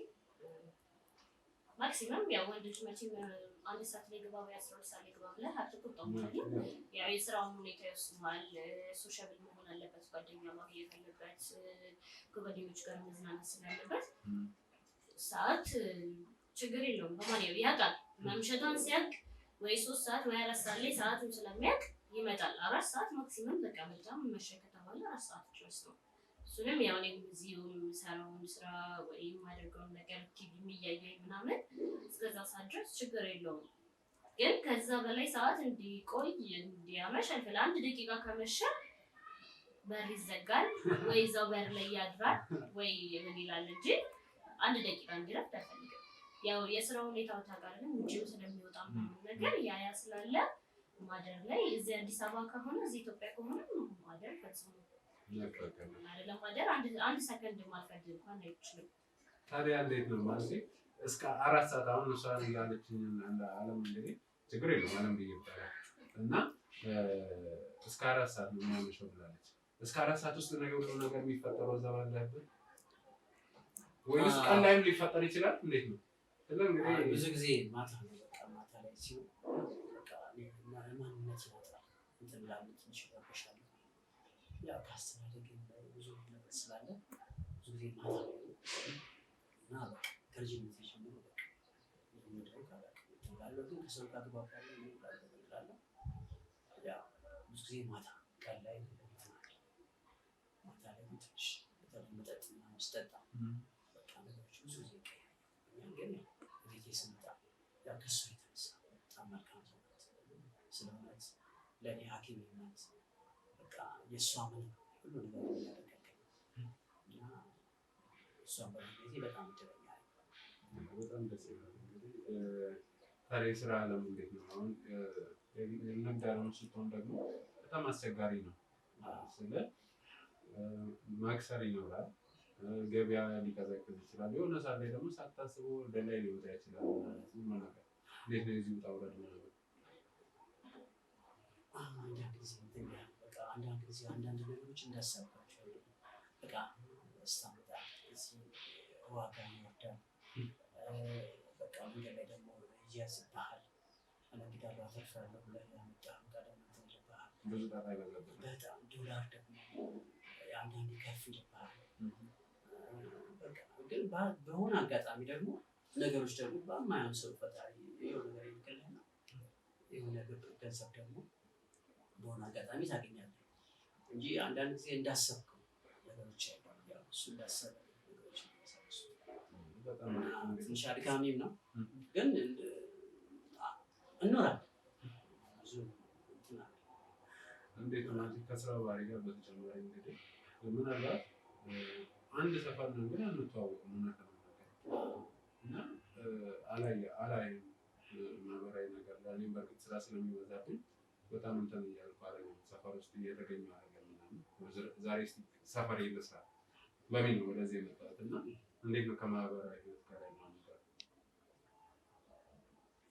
ማክሲመም ያው ወንዶች መቼም 1 ሰዓት ላይ ግባ ወይ 12 ሰዓት ላይ ግባ ብለህ አትቆጣም ማለት ያው የስራውን ሁኔታ ይወስናል። ሶሻብል መሆን አለበት፣ ጓደኛ ማግኘት አለበት፣ ከጓደኞች ጋር መዝናናት ስላለበት ሰዓት ችግር የለውም። በማንኛውም ያውቃል ማምሸቷን ሲያውቅ ወይ 3 ሰዓት ወይ 4 ሰዓት ላይ ሰዓቱን ስለሚያውቅ ይመጣል። 4 ሰዓት ማክሲመም በቃ በጣም መሸ ከተባለ 4 ሰዓት ድረስ ነው። እሱንም ያው እኔ እዚሁ የምሰራውን ስራ ወይ የማደርገውን ነገር ቲቪ የሚያየኝ ምናምን እስከዛ ሰዓት ድረስ ችግር የለውም። ግን ከዛ በላይ ሰዓት እንዲቆይ እንዲያመሽ አልፈል 1 ደቂቃ ከመሸ በር ይዘጋል ወይ እዛው በር ላይ ያድራል ወይ ምን ይላል እንጂ 1 ደቂቃ እንዲረፍድ አይፈልግም። ያው የስራው ሁኔታው ታውቃለህ ውጪው ስለሚወጣ ነገር ያ ስላለ ማደር ላይ እዚህ አዲስ አበባ ከሆነ እዚህ ኢትዮጵያ ከሆነ ማደር ፈጽሞ አይደለም ማደር አንድ ሰከንድ ማልፈጅ እንኳን አይችልም። ታዲያ እንዴት ነው ማለት እስከ 4 ሰዓት አሁን እሷ ያለችኝ እንደ ዓለም እንግዲህ ችግር የለውም ዓለም ቢይባል እና እስከ 4 ሰዓት ነው የሚያመሸው ብላለች። እስከ 4 ሰዓት ውስጥ ሁሉ ነገር የሚፈጠረው እዛ ባለበት ወይስ ቀን ላይም ሊፈጠር ይችላል? እንዴት ነው? ስለዚህ ብዙ ጊዜ ማታ ነው በቃ ማታ ላይ ሲሆን በቃ ማንነት ይወጣል እንትን ላሉ ትንሽ ይረበሻሉ። ያው ካስተዳደግ ብዙ ነገር ስላለ ብዙ ጊዜ ማታ ነው እና በቃ ከልጅነት ጀምሮ በቃ ምንድነው ካላቀ ግን ከሰው ጋር ግባባለሁ ምን ጋር ተደርጋለሁ። ያው ብዙ ጊዜ ማታ ቀን ላይ ማታ ላይ ትንሽ መጠጥ መስጠት በቃ ነገሮች ብዙ ጊዜ ይቀያያሉ። ግን ቤቴ ስመጣ ያው ከእሱ የተነሳ በጣም መልካም ሰው ስለሆነ ለእኔ ሐኪም ናት። በቃ የእሷ ምን ሁሉ ነገር ያደርጋል እና እሷ በቤቴ በጣም ይደረኛል። በጣም ደስ ይላል። እንግዲህ ታዲያ የስራ ዓለም እንዴት ነው? አሁን ንግድ ዓለም ስትሆን ደግሞ በጣም አስቸጋሪ ነው። ስለ ማክሰር ይኖራል፣ ገበያ ሊቀዘቅዝ ይችላል። የሆነ ሰዓት ላይ ደግሞ ሳታስበው ወደ ላይ ሊወጣ ይችላል። እንዴት ነው የዚህ ውጣ ውረድ ነው? አንዳንድ ጊዜ አንዳንድ ነገሮች እንዳሰብኳቸው በቃ ስታመጣ ዋጋ ይወርዳል። በቃ መንገድ ላይ ደግሞ እያዝብሃል። እነግዳለሁ አተርፋለሁ ብለህ ያመጣኸው ቀደም ይልብሃል። ብዙ ጣጣ ይበዛብሃል። በጣም ዶላር ደግሞ አንዳንዴ ከፍ ይልብሃል። በቃ ግን በሆነ አጋጣሚ ደግሞ ነገሮች ደግሞ በማያንስ ሰው ፈጣሪ የሆነ ነገር ይልክልህና የሆነ ገንዘብ ደግሞ በሆነ አጋጣሚ ታገኛለህ እንጂ አንዳንድ ጊዜ እንዳሰብከው ነገሮች አይባሉ። ያው እሱ እንዳሰበ ነገሮች ትንሽ አድካሚም ነው፣ ግን እንኖራለን። እንዴት ነው ከስራ ባህሪ ጋር በተጨማሪ እንግዲህ ምናልባት አንድ ሰፈር ነው ግን አንተዋወቅም እና አላይም ማህበራዊ ነገር ለእኔም በእርግጥ ስራ ስለሚበዛብኝ በጣም እንትን እያልኩ አይደለም ሰፈር ውስጥ እየተገኘሁ አይደለም ምናምን። ዛሬ ሰፈር ልስራ በሚል ነው ወደዚህ የመጣሁት እና እንዴት ነው ከማህበራዊ ህይወት ጋር ያለው ነገር?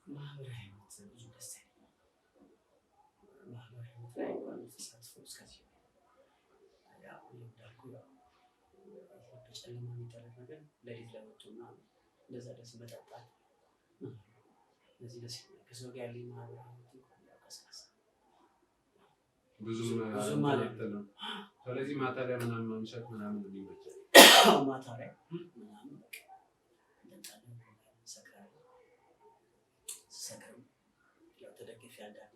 ማህበራዊ ህይወት ብዙ ደስ አይልም። ማህበራዊ ህይወት ላይ ባለው ተሳትፎ እስከዚህ ያው እንዳልኩ ያው በጨለማ የሚደረግ ነገር ሌሊት ላይ ወጥቶና እንደዛ ደስ መጠጣት እነዚህ ደስ ከሰው ጋር ያለኝ ማህበራዊ ህይወት ያቀሳሳ ብዙም ማለት ነው። ስለዚህ ማታ ላይ ምናምን ማምሸት ምናምን የሚመቸኝ ማታ ላይ ምናምን በቃ እንደጣለን ሰክረው ያው ተደግፌ አንዳንዴ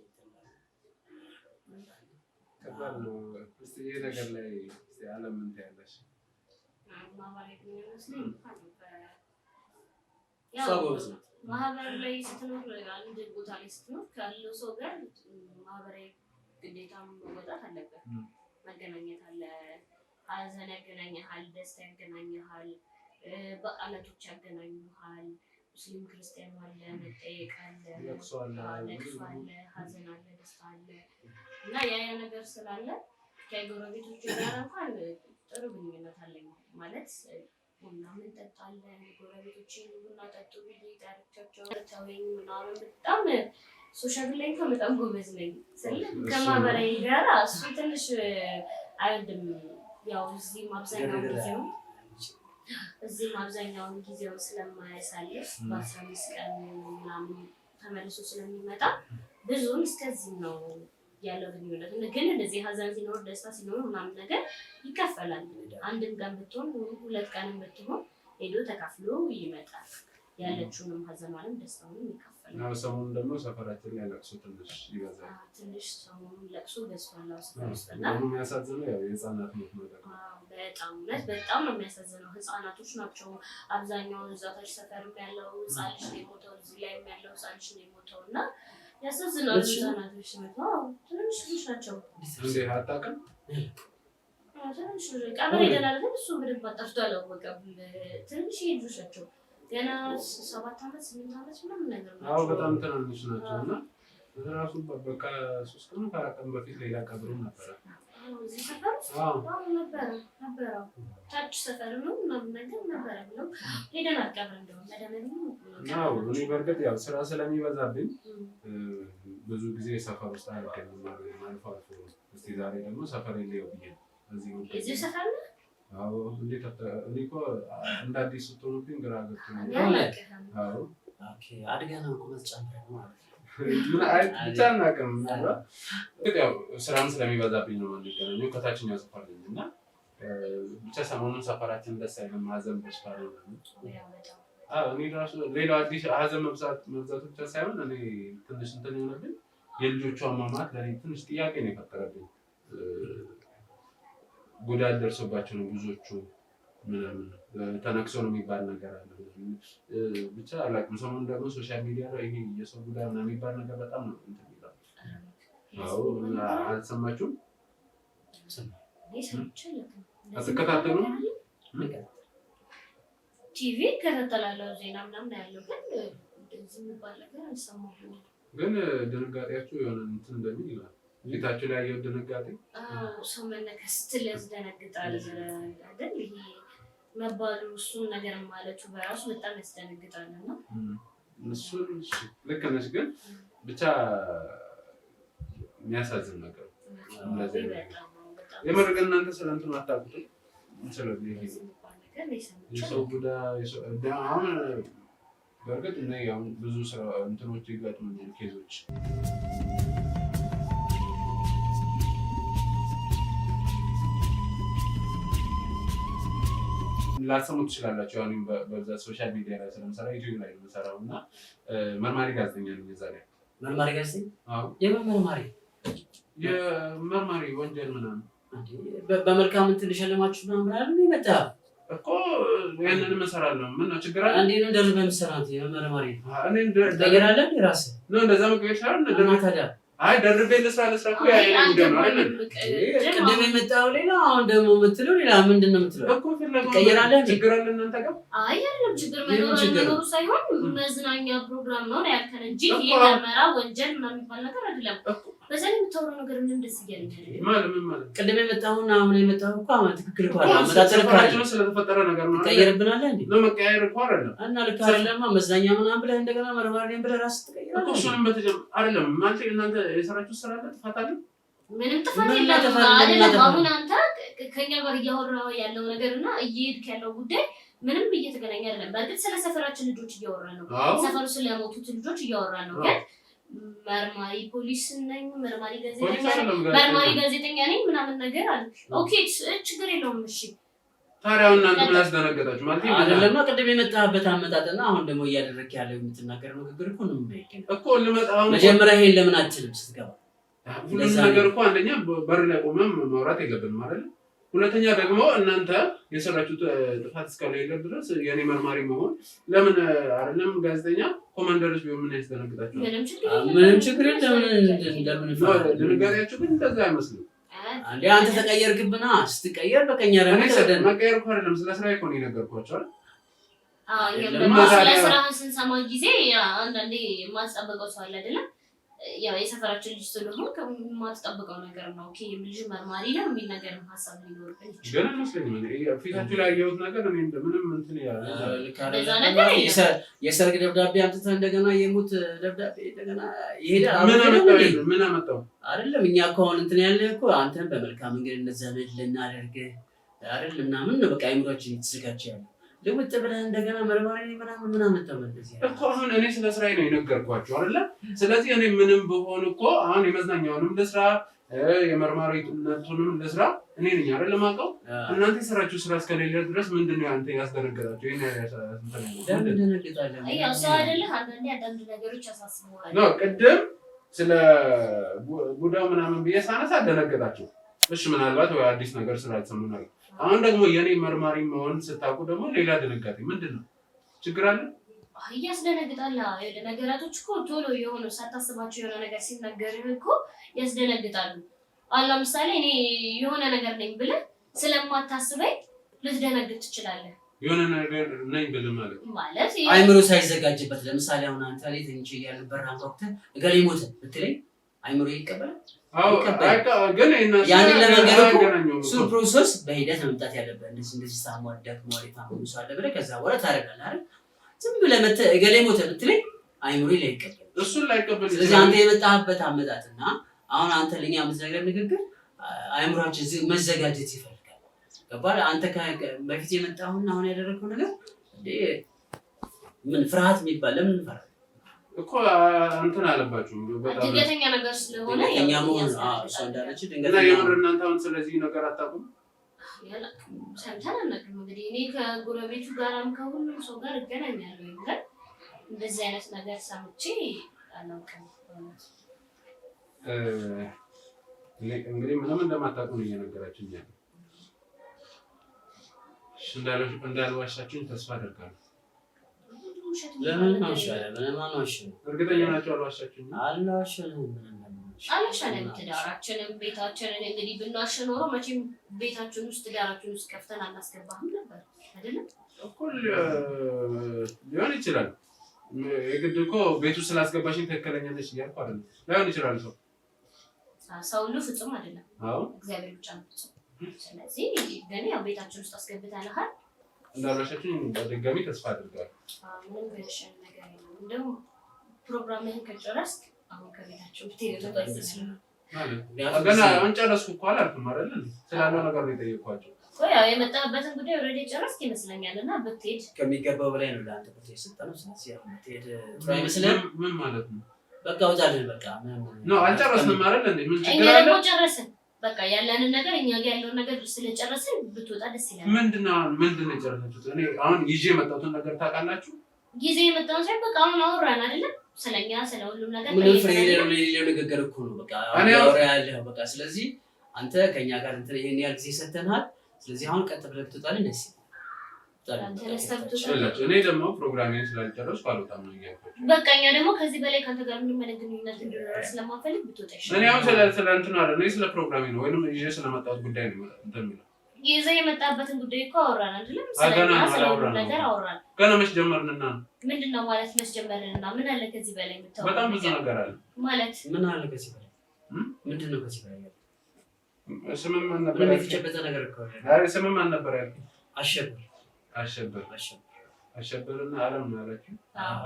ከባድ ነው። እስኪ ይሄ ነገር ላይ እስኪ አለም ምን ትያለሽ? ማህበር ላይ ስትኖር አንድ ቦታ ላይ ስትኖር ካለው ሰው ጋር ማህበራዊ ግዴታም መወጣት አለበት። መገናኘት አለ። ሀዘን ያገናኘሃል፣ ደስታ ያገናኘሃል፣ በዓላቶች ያገናኙሃል። ሙስሊም ክርስቲያኑ አለ፣ መጠየቅ አለ፣ ለቅሶ አለ፣ ሀዘን አለ፣ ደስታ አለ እና ያ ነገር ስላለ ከጎረቤቶች ጋር እንኳን ጥሩ ግንኙነት አለኝ ማለት ቡና እንጠጣለን። ጎረቤቶችን ቡና ጠጡ ብዬ ጠርቻቸው ተወኝ ምናምን በጣም ሶሻል ላይ እንኳን በጣም ጎበዝ ነኝ ስል ከማህበራዊ ጋር እሱ ትንሽ አይወድም። ያው እዚህም አብዛኛውን ጊዜው ስለማያሳልፍ በ15 ቀን ምናምን ተመልሶ ስለሚመጣ ብዙውን እስከዚህ ነው ያለው ግንኙነት። ግን እንደዚህ ሀዘን ሲኖር ደስታ ሲኖር ምናምን ነገር ይከፈላል። አንድም ቀን ብትሆን 2 ቀንም ብትሆን ሄዶ ተካፍሎ ይመጣል። ያለችውንም ሀዘኗንም ደስታውንም ይከፈላል። እና ሰሞኑን ደግሞ ሰፈራችን ላይ ለቅሶ ትንሽ ይበዛል። ትንሽ ሰሞኑን ለቅሶ በዝቷል ሰፈር ውስጥ እና የሚያሳዝነው ያው የህፃናት ሞት ነው። በጣም ነው የሚያሳዝነው። ህፃናቶች ናቸው አብዛኛው። እዛ ታች ሰፈርም ያለው ህፃን ልጅ ነው የሞተው፣ እዚህ ላይም ያለው ህፃን ልጅ ነው የሞተው እና ያሳዝናሉ። ህፃናቶች ናቸው፣ ትንሽ ልጆች ናቸው። እንዴ አታውቅም? ትንሽ ልጆች ቀበሌ ሄደናል፣ ግን እሱ በደንብ አጣርቶ አላወቀም። ትንሽ ልጆች ናቸው ገና 7 ዓመት 8 ዓመት ምናምን ነገር ናቸው። አዎ በጣም ትናንሽ ናቸው እና ራሱ በቃ 3 ቀን 4 ቀን በፊት ሌላ ቀብሩ ነበረ እዚህ ሰፈር ውስጥ ነበረ ታች ሰፈር ነው ምናምን ነገር ነበረ ብለው ሄደን አቀብር እንደው መደመን ነው። እኔ በእርግጥ ያው ስራ ስለሚበዛብኝ ብዙ ጊዜ ሰፈር ውስጥ አልገኝም አልፎ አልፎ። እስኪ ዛሬ ደግሞ ሰፈር የለየው ብዬ እዚህ ሰፈር ነው። አዎ እንዴት እኔ እኮ እንደ አዲስ ስትሆኑብኝ ግራ ገብቶኛል። አዎ ኦኬ አድገህ ነው ቁመት ጨምረህ ነው ማለት ነው። ብቻ እናውቅም ያው ስራም ስለሚበዛብኝ ነው የምንገናኘው። ከታችኛው ሰፈር ነኝ እና ብቻ ሰሞኑን ሰፈራችን ደስ አይልም። ሀዘን በስፋት ነው። እኔ ራሱ ሌላው አዲስ ሀዘን መብዛቱ ብቻ ሳይሆን እኔ ትንሽ እንትን የሆነብኝ የልጆቿ አሟሟት ለእኔ ትንሽ ጥያቄ ነው የፈጠረብኝ። ጉዳት ደርሶባቸው ነው ብዙዎቹ ምናምን ተነክሶ ነው የሚባል ነገር አለ። ብቻ አላውቅም። ሰሞኑን ደግሞ ሶሻል ሚዲያ ላይ ይሄ የሰው ጉዳይ ምናምን የሚባል ነገር በጣም ነው እንትን የሚለው። አዎ አልሰማችሁም? አትከታተሉም? ቲቪ እከታተላለሁ ዜና ምናምን ያለው ግን እንደዚህ የሚባል ነገር አልሰማሁም። ግን ድንጋጤያችሁ የሆነ እንትን እንደሚል ይላል ፊታችሁ ላይ ያየው ድንጋጤ ሰው መነከስ ስትል ያስደነግጣል አይደል? ይሄ መባሉ እሱን ነገር ማለቱ በራሱ በጣም ያስደነግጣል። እና እሱን ልክ ነሽ፣ ግን ብቻ የሚያሳዝን ነገር የምር ግን እናንተ ስለ እንትኑ አታውቁትም። ስለዚህ የሰው ጉዳ አሁን በእርግጥ እኔ አሁን ብዙ ስራ እንትኖች ይገጥሙኛል ኬዞች ላሰሙ ትችላላችሁ። አሁን በብዛት ሶሻል ሚዲያ ላይ ስለምሰራ ዩቲዩብ ላይ ነው የምሰራው እና መርማሪ ጋዜጠኛ ነኝ። እዛ ላይ መርማሪ ጋዜጠኛ? አዎ። የመርማሪ ወንጀል ምናምን በመልካም እንትን ልሸልማችሁ ምናምን አይደል ይመጣ እኮ ያንንም እሰራለሁ። ምን ነው ችግር አለ? አንዴ ነው ደርበህ የምትሰራት የመርማሪ እኔ እንደገራለን ራስህ ነው እንደዛ መቀበል ይችላል። ታዲያ አይ ደርቤ ልስራ እኮ ያለ ጉዳይ ነው አይደል? ቅድም የመጣው ሌላ አሁን ደግሞ የምትለው ሌላ ምንድን ነው የምትለው? እኮ ትቀይራለህ። ችግር አለ እናንተ ጋር? አይ አይደለም ችግር መኖሩ ሳይሆን መዝናኛ ፕሮግራም ነው ያልከን እንጂ ይሄ ምርመራ ወንጀል ምናምን የሚባል ነገር አይደለም። በዛ ላይ የምታወራው ነገር ምን ደስ ይገኛል ማለት ቅድም የመጣውና አሁን የመጣው እኮ ትክክል እኮ አይደለም። መጣጣልካችሁ ስለተፈጠረ ነገር ነው ትቀይርብናለህ እንዴ? ነው መቀየር እኮ አይደለም እና ልክ አይደለም። መዝናኛ ምናምን ብለህ እንደገና መርማሪ ብለህ ራስህ ትቀይራለህ እኮ እሱንም በተጀመረ አይደለም ማለት እናንተ የሰራችሁት ስራ አለ ጥፋት አለ ምንም ጥፋት የለም አይደለም። አሁን አንተ ከኛ ጋር እያወራው ያለው ነገርና እየሄድክ ያለው ጉዳይ ምንም እየተገናኘ አይደለም። በእርግጥ ስለ ሰፈራችን ልጆች እያወራን ነው። ሰፈሩ ስለሞቱት ልጆች እያወራን ነው። ግን መርማሪ ፖሊስ ነኝ፣ መርማሪ ጋዜጠኛ ነኝ ምናምን ነገር አለ። ኦኬ ችግር የለውም። እሺ ታዲያ እናንተ ምን አስደነገጣችሁ ማለት ነው? አይደለም ቅድም የመጣህበት አመጣጥና አሁን ደግሞ እያደረክ ያለው የምትናገረው ንግግር እኮ ነው የማይገኝ እኮ ልመጣው መጀመሪያ ይሄን ለምን አትችልም ስትገባ? ሁሉም ነገር እኮ አንደኛ በር ላይ ቆመን ማውራት የለብንም አይደል? ሁለተኛ ደግሞ እናንተ የሰራችሁት ጥፋት እስከሌለ ድረስ የኔ መርማሪ መሆን ለምን አይደለም ጋዜጠኛ ኮማንደሮች ቢሆን ምን ያስደነግጣችሁ? ምንም ችግር የለም። ለምን ድንጋጤያችሁ ግን እንደዛ አይመስልም። አንዴ አንተ ተቀየርክብና ስትቀየር በቀኛ መቀየር እኮ አይደለም ስለ ስራ እኮ ነው የነገርኳቸው አይደል? ስለ ስራህን ስንሰማ ጊዜ አንዳንዴ የማትጠብቀው ሰው አለ አይደለም? ያው የሰፈራችን ልጅ ስለሆንክ የማትጠብቀው ነገር ነው። ኦኬ ልጅ መርማሪ ነው የሚል ነገር ሀሳብ ሊኖርብን ይችላል። ግን አይመስለኝም ፊታችሁ ላይ ያየሁት ነገር እኔ ምንም እንትን የሰርግ ደብዳቤ አምጥተህ እንደገና የሞት ደብዳቤ እንደገና ይሄዳል። ምን አመጣው አይደለም እኛ እኮ አሁን እንትን ያለ እኮ አንተን በመልካም መንገድ እንዘመድ ልናደርግህ አይደል ምናምን ነው በቃ አይምሮአችን የተዘጋጀ ያለው ልውጥ ብለህ እንደገና መርማሪ ምናምን ተመለስ እኮ አሁን እኔ ስለ ስራዬ ነው የነገርኳቸው አይደለ? ስለዚህ እኔ ምንም ብሆን እኮ አሁን የመዝናኛውንም ለስራ የመርማሪነቱንም ለስራ እኔ ነኝ አይደል የማውቀው። እናንተ የሰራችሁ ስራ እስከሌለ ድረስ ምንድን ነው አንተ ያስደነገጣችሁ? ቅድም ስለ ጉዳዩ ምናምን ብዬ ሳነሳ አደነገጣችሁ። እሺ ምናልባት ወይ አዲስ ነገር ስላልሰሙ ነገር አሁን ደግሞ የኔ መርማሪ መሆን ስታውቁ ደግሞ ሌላ ድንጋጤ ምንድን ነው? ችግር አለ? ያስደነግጣል። ነገራቶች እኮ ቶሎ የሆነ ሳታስባቸው የሆነ ነገር ሲነገርህ እኮ ያስደነግጣሉ። አሁን ለምሳሌ እኔ የሆነ ነገር ነኝ ብለህ ስለማታስበኝ ልትደነግጥ ትችላለህ። የሆነ ነገር ነኝ ብለህ ማለት አይምሮ ሳይዘጋጅበት ለምሳሌ አሁን አንተ ላይ ትንሽ ያልነበረ አንተ ወቅት እገሌ ሞተ ብትለኝ አይምሮ ይቀበላል? ግን ያንን ለመንገር እሱ ፕሮሰስ በሂደት መምጣት ያለበት እንደዚህ ሳሟደክ ሞሪፋ ሙሳ አለ ብለህ ከዛ በኋላ ታደርጋለህ አይደል? ዝም ብለህ እገሌ ሞተ ብትለኝ አይምሮ ላይቀበል እሱን ላይቀበል። ስለዚህ አንተ የመጣህበት አመጣጥና አሁን አንተ ለኛ የምትነግረን ንግግር አይምሮአችን መዘጋጀት ይፈልጋል። ገባህ? አንተ በፊት የመጣሁና አሁን ያደረግከው ነገር ምን ፍርሃት የሚባል ለምን ፈራ እኮ እንትን አለባችሁ በጣም ድንገተኛ ነገር ስለሆነ እሷ እንዳለች ድንገተኛ የምር እናንተ አሁን ስለዚህ ነገር አታውቁም? ሰምተን አናውቅም። እንግዲህ እኔ ከጎረቤቱ ጋርም ከሁሉም ሰው ጋር እገናኛለሁ፣ ግን እንደዚህ አይነት ነገር ሰምቼ አላውቅም። እንግዲህ ምንም እንደማታውቁ ነው እየነገራችሁኝ ያለው። እንዳልዋሻችሁኝ ተስፋ አደርጋለሁ። ለምን አንዋሽም? እርግጠኛ ናቸው አልዋሻችሁም? አልዋሻንም። ትዳራችንን ቤታችንን እንግዲህ ብናሽ ኖሮ መቼም ቤታችን ውስጥ ትዳራችን ውስጥ ከፍተን አናስገባህም ነበር አይደለም? እኮ ሊሆን ይችላል። የግድ እኮ ቤቱ ስላስገባሽኝ ትክክለኛ ነሽ እያልኩ አይደለም። ላይሆን ይችላል ሰው ሁሉ ፍጹም አይደለም። አዎ እግዚአብሔር ብቻ ነው ፍጹም። ስለዚህ ግን ያው ቤታችን ውስጥ አስገብተናል እንዳልዋሻችሁኝ በድጋሚ ተስፋ አድርጋለሁ። ምንም ገሽን ነገር የለም። እንደውም ፕሮግራምህን ከጨረስክ አሁን ከቤታችን ብትሄድ ተጠይቀኝ ማለት ገና አንጨረስኩ እኮ አላልኩም አይደል? ስላለው ነገር ነው የጠየኳቸው። ያው የመጣበትን ጉዳይ ኦልሬዲ ጨረስክ ይመስለኛልና ብትሄድ ከሚገባው በላይ ነው ለአንተ ቁጥር የሰጠነው። ስለዚህ ያው ብትሄድ ጥሩ አይመስልህም? ምን ማለት ነው? በቃ ወጣልን። በቃ ነው አልጨረስንም አይደል እንዴ? ምን እኛ ችግር አለ? ደግሞ ጨረስን። በቃ ያለንን ነገር እኛ ጋር ያለውን ነገር ስለጨረስን ብትወጣ ደስ ይላል። ምንድነው የጨረሳችሁት? እኔ አሁን ይዤ የመጣሁትን ነገር ታውቃላችሁ? ጊዜ የመጣውን ሳይሆን በቃ አሁን አወራን አይደለም? ስለኛ ስለ ሁሉም ነገር ምንም ፍሬ የሌለው ንግግር እኮ ነው። በቃ አወራ ያለው በቃ። ስለዚህ አንተ ከኛ ጋር እንትን ይሄን ያህል ጊዜ ሰጥተናል። ስለዚህ አሁን ቀጥ ብለህ ብትወጣልን ደስ ይላል። እኔ ደግሞ ፕሮግራሜን ስላልጨረስኩ አልወጣም ነው እያልኳቸው። በቃ እኛ ደግሞ ከዚህ በላይ ከአንተ ጋር ምንም አይነት ግንኙነት እንዲኖር ስለማፈልግ ብትወጣ ይሻላል። እኔ አሁን ስለ እንትን አይደለም፣ እኔ ስለ ፕሮግራሜ ነው ወይንም ይዤ ስለመጣሁት ጉዳይ ነው እንትን የሚለው። ይዘህ የመጣበትን ጉዳይ እኮ አወራን አይደለም? ስለኛ ስለ ሁሉም ነገር አወራን። ገና መች ጀመርንና ነው? ምንድነው ማለት መች ጀመርንና? ምን አለ ከዚህ በላይ የምታወራው? በጣም ብዙ ነገር አለ ማለት ምን አለ ከዚህ በላይ? ምንድነው ከዚህ በላይ? ስምም ማን ነበር? ምን የተጨበጠ ነገር እኮ ነው። አይ ስምም ማን ነበር ያልኩት? አሸብርና አለም ነው ያለችው።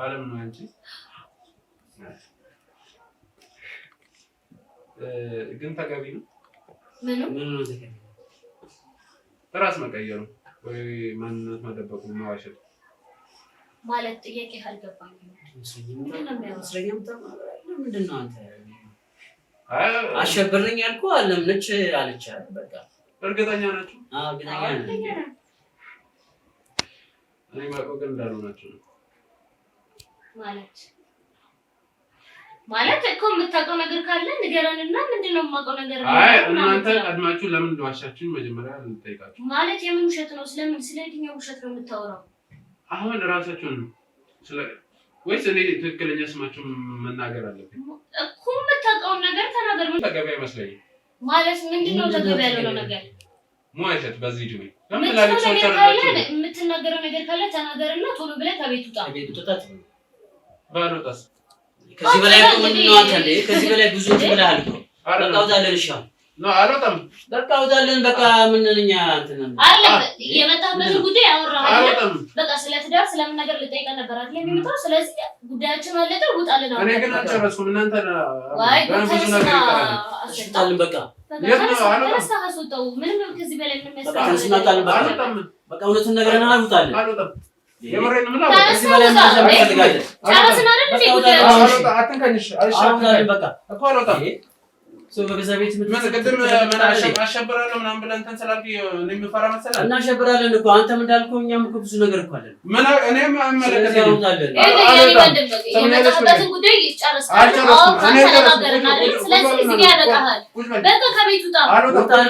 አለም ነው አንቺ። ግን ተገቢ ነው። ምን ነው ተገቢ? ራስ መቀየሩ ወይ ማንነት መደበቁ ማዋሸት ማለት ጥያቄ አልገባኝም። ምንድነው አንተ አሸብርኝ ያልኩህ? አለም ነች አለች። በቃ እርግጠኛ ናችሁ? አዎ እርግጠኛ ነኝ። እኔ ማውቀው ግን እንዳልሆናችሁ ነው። ማለት እኮ የምታውቀው ነገር ካለ ንገረንና ምንድነው የማውቀው ነገር? አይ እናንተ ቀድማችሁ ለምን እንደዋሻችሁኝ መጀመሪያ ልጠይቃችሁ። ማለት የምን ውሸት ነው? ስለ የትኛው ውሸት ነው የምታወራው? አሁን ራሳችሁን ወይስ እኔ ትክክለኛ ስማችሁን መናገር አለብኝ እኮ? የምታውቀውን ነገር ተናገር። ምን ተገቢ አይመስለኝም። ማለት ምንድነው ተገቢ ያለው ነገር? ሙአሸት በዚህ ጅሚ የምትናገረው ነገር ካለ ተናገርና ቶሎ ብለህ ከቤት ውጣ። ባልወጣስ? ከዚህ በላይ ምንድን ነው አንተ? ከዚህ በላይ ብዙ ብለሃል እኮ። በቃ ውጣልን። እሺ አልወጣም። በቃ ውጣልን። በቃ ምንኛ እንትን አለ የመጣበትን ጉዳይ አወራህ አይደል? በቃ ስለ ትዳር ስለምን ነገር ልጠይቀህ ነበር አይደል የሚመጣው? ስለዚህ ጉዳያችን አለቀ። ውጣልን። እኔ ግን አልጨረስኩም። እናንተ ወይ ብዙ ነገር ይቀራል። ውጣልን። በቃ አስወጣው። ምንም ከዚህ በላይ ምንም በቃ እውነቱን ነግረናል። ውጣልን። የምሬን ምን ከዚህ በላይ ፈልጋለህ? ጨረስን አይደል? አትንከኝሽ። በቃ እኮ አልወጣም። በገዛ ቤት አሸብራለሁ ምናምን ብለህ እንትን ስላልክ እኔ የምፈራ መሰለህ? እናሸብራለን እኮ አንተም እንዳልከው እኛም እኮ ብዙ ነገር እኮ አለን። እኔም አመለከተኝ የመጣበትን ጉዳይ ጨርሰሃል። ስለዚህ እዚህ ጋር ያበቃሃል። በቃ ከቤት ውጣ። አልወጣም።